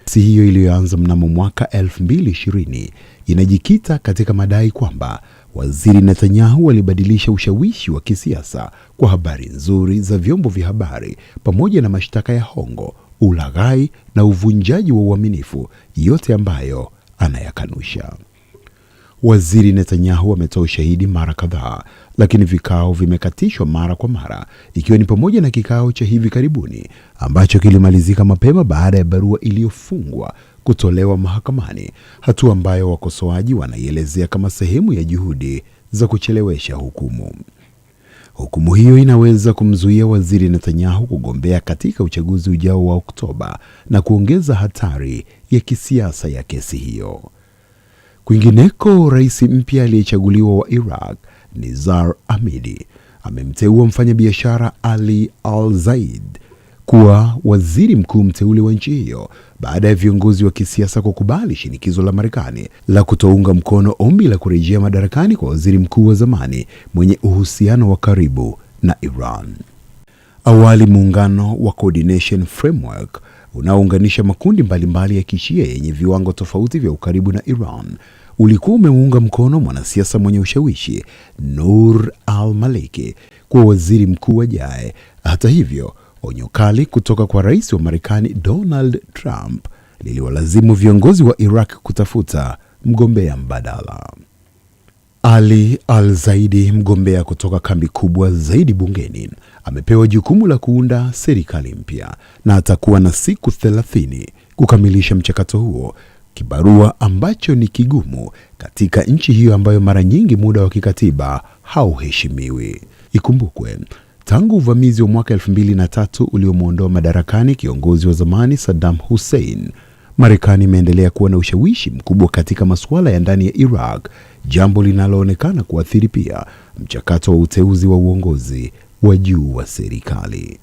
Kesi hiyo iliyoanza mnamo mwaka 2020 inajikita katika madai kwamba waziri Netanyahu alibadilisha ushawishi wa kisiasa kwa habari nzuri za vyombo vya habari pamoja na mashtaka ya hongo, ulaghai na uvunjaji wa uaminifu, yote ambayo anayakanusha. Waziri Netanyahu ametoa ushahidi mara kadhaa, lakini vikao vimekatishwa mara kwa mara, ikiwa ni pamoja na kikao cha hivi karibuni ambacho kilimalizika mapema baada ya barua iliyofungwa kutolewa mahakamani, hatua ambayo wakosoaji wanaielezea kama sehemu ya juhudi za kuchelewesha hukumu. Hukumu hiyo inaweza kumzuia waziri Netanyahu kugombea katika uchaguzi ujao wa Oktoba na kuongeza hatari ya kisiasa ya kesi hiyo. Kwingineko, rais mpya aliyechaguliwa wa Iraq, Nizar Hamidi, amemteua mfanyabiashara Ali Al-Zaid kuwa waziri mkuu mteule wa nchi hiyo baada ya viongozi wa kisiasa kukubali shinikizo la Marekani la kutounga mkono ombi la kurejea madarakani kwa waziri mkuu wa zamani mwenye uhusiano wa karibu na Iran. Awali, muungano wa Coordination Framework unaounganisha makundi mbalimbali ya kishia yenye viwango tofauti vya ukaribu na Iran ulikuwa umemuunga mkono mwanasiasa mwenye ushawishi Noor al-Maliki kuwa waziri mkuu ajaye. Hata hivyo, onyo kali kutoka kwa rais wa Marekani Donald Trump liliwalazimu viongozi wa Iraq kutafuta mgombea mbadala. Ali Al-Zaidi, mgombea kutoka kambi kubwa zaidi bungeni, amepewa jukumu la kuunda serikali mpya na atakuwa na siku 30 kukamilisha mchakato huo, kibarua ambacho ni kigumu katika nchi hiyo ambayo mara nyingi muda wa kikatiba hauheshimiwi. Ikumbukwe, tangu uvamizi wa mwaka 2003 uliomuondoa madarakani kiongozi wa zamani Saddam Hussein, Marekani imeendelea kuwa na ushawishi mkubwa katika masuala ya ndani ya Iraq, jambo linaloonekana kuathiri pia mchakato wa uteuzi wa uongozi wa juu wa serikali.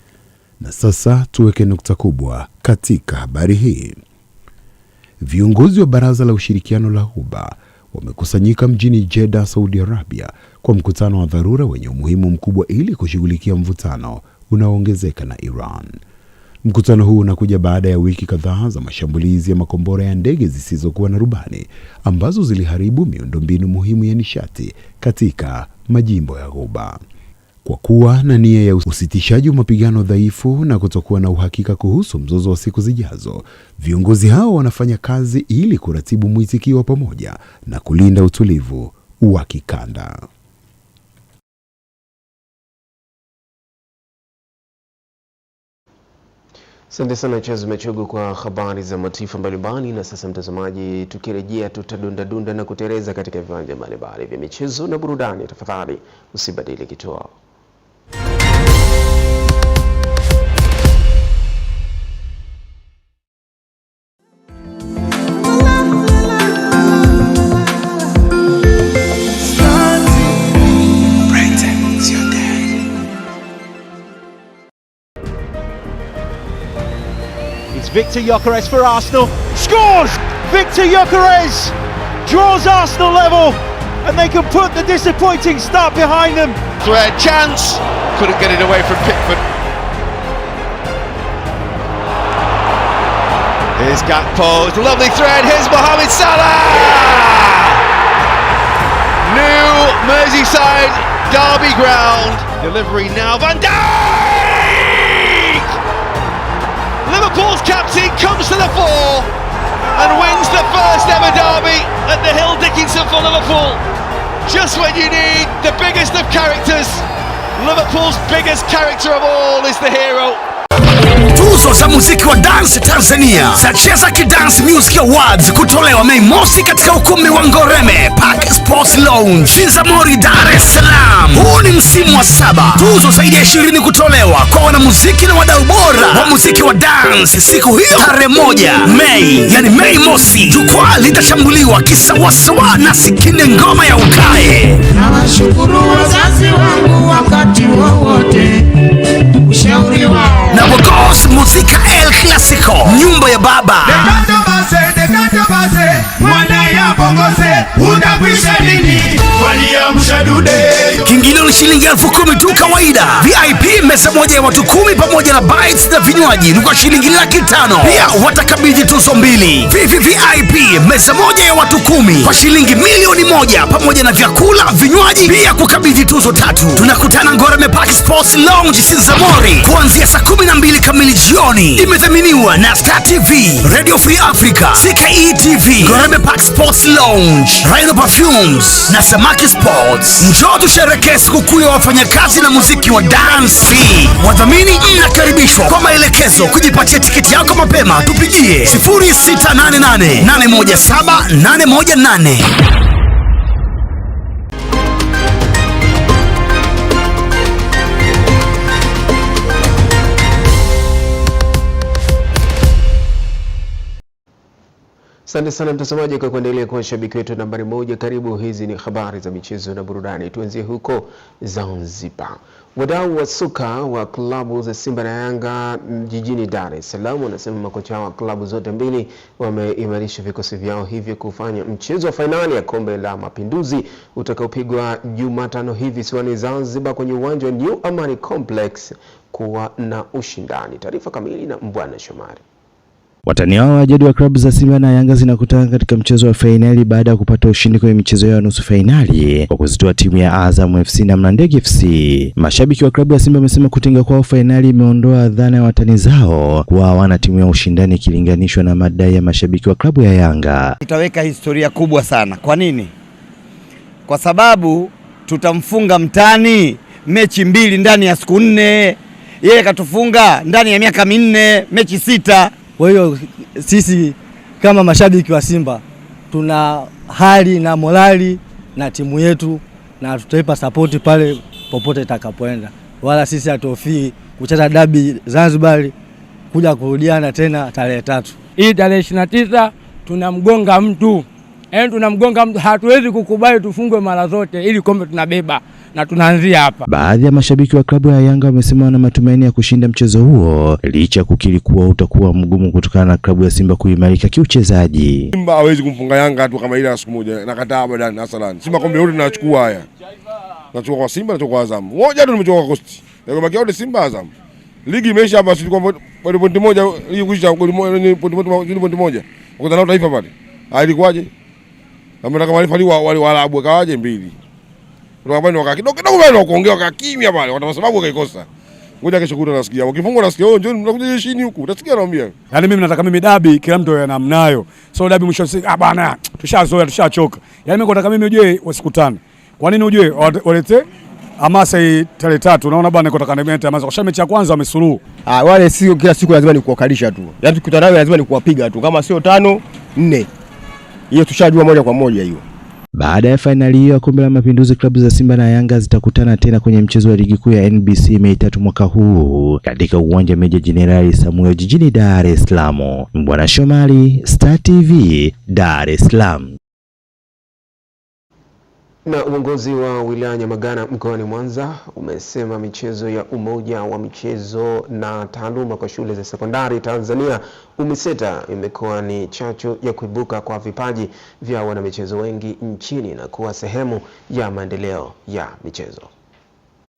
Na sasa tuweke nukta kubwa katika habari hii. Viongozi wa Baraza la Ushirikiano la Ghuba wamekusanyika mjini Jeddah, Saudi Arabia kwa mkutano wa dharura wenye umuhimu mkubwa ili kushughulikia mvutano unaoongezeka na Iran. Mkutano huu unakuja baada ya wiki kadhaa za mashambulizi ya makombora ya ndege zisizokuwa na rubani ambazo ziliharibu miundombinu muhimu ya nishati katika majimbo ya Ghuba. Kwa kuwa na nia ya usitishaji wa mapigano dhaifu na kutokuwa na uhakika kuhusu mzozo wa siku zijazo, viongozi hao wanafanya kazi ili kuratibu mwitikio wa pamoja na kulinda utulivu wa kikanda. Asante sana Charles Machugu kwa habari za mataifa mbalimbali. Na sasa mtazamaji, tukirejea tutadunda na kutereza katika viwanja mbalimbali vya michezo na burudani. Tafadhali usibadili kituo. Victor Gyökeres for Arsenal. Scores! Victor Gyökeres draws Arsenal level, and they can put the disappointing start behind them. Thread chance, couldn't get it away from Pickford. Here's Gakpo, lovely thread, here's Mohamed Salah! New Merseyside derby ground, delivery now, Van Dijk! Liverpool's captain comes to the fore and wins the first ever derby at the Hill Dickinson for Liverpool. Just when you need the biggest of characters, Liverpool's biggest character of all is the hero. Tuzo za muziki wa dance Tanzania za Cheza Kidance Music Awards kutolewa Mei Mosi katika ukumbi wa Ngoreme Park Sports Lounge, Sinzamori, Dar es Salaam. Huu ni msimu wa 7. Tuzo zaidi ya 20 kutolewa kwa wanamuziki na wadau bora wa muziki wa dance siku hiyo tarehe 1 Mei, yani Mei Mosi. Jukwaa litashambuliwa kisawasawa na Sikinde ngoma ya ukae. Nawashukuru wazazi wangu wakati wowote ushauri wao. Na Bogos Muzika El Clasico, nyumba ya baba. Dekato base, mwana ya bongose, unakwisha nini? Walia mshadude. Kiingilio ni shilingi 10,000 tu kawaida. VIP meza moja ya watu 10 pamoja na bites na vinywaji ni kwa shilingi 500,000. Pia watakabidhi tuzo 2. VIP meza moja ya watu 10 kwa shilingi 1,000,000 pamoja na vyakula, vinywaji, pia kukabidhi tuzo 3. Tunakutana Ngoreme Park Sports Lounge Sinzamori kuanzia saa 12 kamili jioni. Imedhaminiwa na Star TV, Radio Free Africa, CKE TV, Ngoreme Park Sports Lounge, Rhino Perfumes na Samaki Sports. Njoo tusherehekee sikukuu ya wafanyakazi na muziki wa dance. Wadhamini mnakaribishwa. Kwa maelekezo kujipatia tiketi yako mapema tupigie 0688 817 818. Asante sana mtazamaji kwa kuendelea kuwa shabiki wetu nambari 1. Karibu, hizi ni habari za michezo na burudani. Tuanzie huko Zanzibar. Wadau wa soka wa klabu za Simba na Yanga jijini Dar es Salaam wanasema makocha wa klabu zote mbili wameimarisha vikosi vyao, hivyo kufanya mchezo wa fainali ya Kombe la Mapinduzi utakaopigwa Jumatano hivi siwani Zanzibar kwenye uwanja wa New Amani Complex kuwa na ushindani. Taarifa kamili na Mbwana Shomari. Watani hao wa jadi wa klabu za Simba na Yanga zinakutana katika mchezo wa fainali baada ya kupata ushindi kwenye michezo ya nusu fainali kwa kuzitoa timu ya Azam FC na Mlandege FC. Mashabiki wa klabu ya Simba wamesema kutinga kwao fainali imeondoa dhana ya watani zao kuwa hawana timu ya ushindani ikilinganishwa na madai ya mashabiki wa klabu ya Yanga. Tutaweka historia kubwa sana. Kwa nini? Kwa sababu tutamfunga mtani mechi 2 ndani ya siku 4. Yeye katufunga ndani ya miaka 4 mechi 6. Kwa hiyo sisi kama mashabiki wa Simba tuna hali na morali na timu yetu na tutaipa support pale popote itakapoenda. Wala sisi hatuhofii kucheza dabi Zanzibar kuja kurudiana tena tarehe 3. Hii tarehe 29 tunamgonga mtu. Tunamgonga mtu, hatuwezi kukubali tufungwe mara zote, ili kombe tunabeba na tunaanzia hapa. Baadhi ya mashabiki wa klabu ya Yanga wamesema wana matumaini ya kushinda mchezo huo licha kukiri kuwa utakuwa mgumu kutokana na klabu ya Simba kuimarika kiuchezaji. Simba hawezi kumfunga Yanga tu kama ile ya siku moja. Nakataa abadan asalani. Simba kombe yote tunachukua haya. Tunachukua kwa Simba, tunachukua kwa Azam. Moja tu tumechukua kwa Coast. Ndio baki yote Simba Azam. Ligi imeisha hapa, sisi kwa pointi moja, hii kuisha pointi moja. Wakutana na Taifa pale. Ilikuwaje? Kama wale Waarabu kawaje 2. Tunapanda waka kidogo wale kuongea waka kimya pale, kwa sababu wakaikosa. Ngoja kesho kuna nasikia. Ukifungwa nasikia njoo mnakuja chini huku. Utasikia naambia. Yaani mimi nataka dabi kila mtu anamnayo. So dabi mwisho bana, tushazoea tushachoka. Yaani mimi nataka ujue wasikutane. Kwa nini ujue walete hamasa hii tarehe 3? Unaona bana nataka nimeleta hamasa. Kwa mechi ya kwanza wamesuluhu. Wale sio kila siku lazima ni kuwakalisha tu. Yaani tukikutana nao lazima ni kuwapiga tu. Kama sio 5, 4. Hiyo tushajua moja kwa moja hiyo. Baada ya fainali hiyo ya Kombe la Mapinduzi, klabu za Simba na Yanga zitakutana tena kwenye mchezo wa ligi kuu ya NBC Mei 3 mwaka huu katika uwanja Meja Jenerali Samuel jijini Dar es Salaam. Mbwana Shomari, Star TV, Dar es Salaam. Na uongozi wa wilaya Nyamagana mkoani Mwanza umesema michezo ya Umoja wa Michezo na Taaluma kwa shule za sekondari Tanzania UMISETA imekuwa ni chachu ya kuibuka kwa vipaji vya wanamichezo wengi nchini na kuwa sehemu ya maendeleo ya michezo.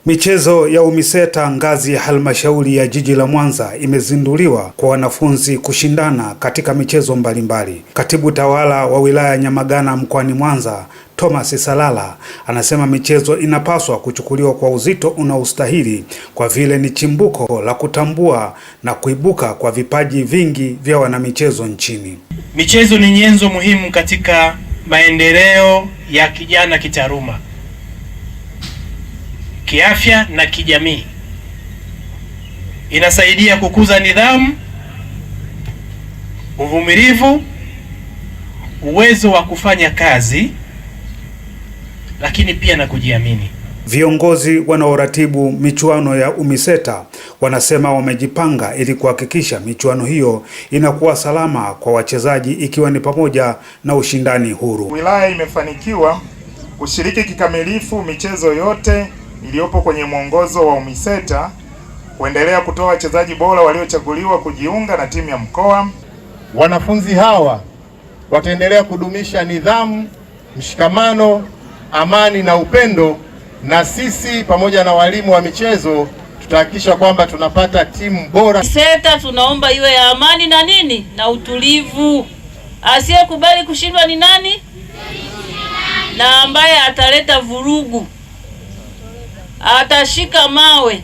Michezo ya UMISETA ngazi ya halmashauri ya jiji la Mwanza imezinduliwa kwa wanafunzi kushindana katika michezo mbalimbali. Katibu tawala wa wilaya Nyamagana mkoani Mwanza, Thomas Salala, anasema michezo inapaswa kuchukuliwa kwa uzito unaostahili kwa vile ni chimbuko la kutambua na kuibuka kwa vipaji vingi vya wanamichezo nchini. Michezo ni nyenzo muhimu katika maendeleo ya kijana kitaaluma, kiafya na kijamii. Inasaidia kukuza nidhamu, uvumilivu, uwezo wa kufanya kazi, lakini pia na kujiamini. Viongozi wanaoratibu michuano ya UMISETA wanasema wamejipanga ili kuhakikisha michuano hiyo inakuwa salama kwa wachezaji, ikiwa ni pamoja na ushindani huru. Wilaya imefanikiwa kushiriki kikamilifu michezo yote iliyopo kwenye mwongozo wa UMISETA, kuendelea kutoa wachezaji bora waliochaguliwa kujiunga na timu ya mkoa. Wanafunzi hawa wataendelea kudumisha nidhamu, mshikamano, amani na upendo, na sisi pamoja na walimu wa michezo tutahakikisha kwamba tunapata timu bora. UMISETA tunaomba iwe ya amani na nini? Na utulivu. Asiyekubali kushindwa ni nani? Na ambaye ataleta vurugu, atashika mawe,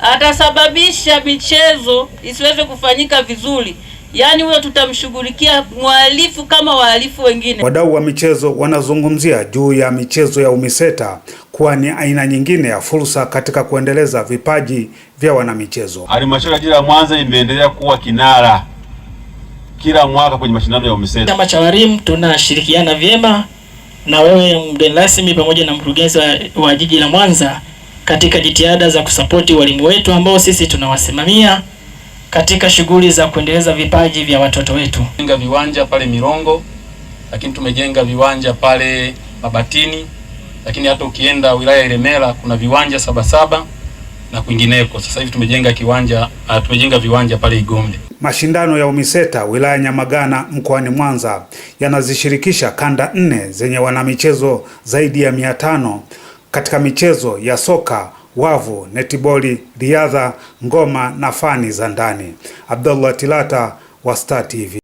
atasababisha michezo isiweze kufanyika vizuri, yaani huyo tutamshughulikia mhalifu kama wahalifu wengine. Wadau wa michezo wanazungumzia juu ya michezo ya UMISETA kuwa ni aina nyingine ya fursa katika kuendeleza vipaji vya wanamichezo. Halmashauri ya jiji la Mwanza imeendelea kuwa kinara kila mwaka kwenye mashindano ya UMISETA. Chama cha walimu tunashirikiana vyema na wewe mgeni rasmi pamoja na mkurugenzi wa jiji la Mwanza katika jitihada za kusapoti walimu wetu ambao sisi tunawasimamia katika shughuli za kuendeleza vipaji vya watoto wetu. Tumejenga viwanja pale Mirongo, lakini tumejenga viwanja pale Mabatini, lakini hata ukienda wilaya ya Ilemela kuna viwanja Sabasaba na kwingineko. Sasa hivi tumejenga viwanja pale Igombe. Mashindano ya UMISETA wilaya Nyamagana mkoani Mwanza yanazishirikisha kanda 4 zenye wanamichezo zaidi ya 500 katika michezo ya soka, wavu, netiboli, riadha, ngoma na fani za ndani. Abdullah Tilata wa Star TV.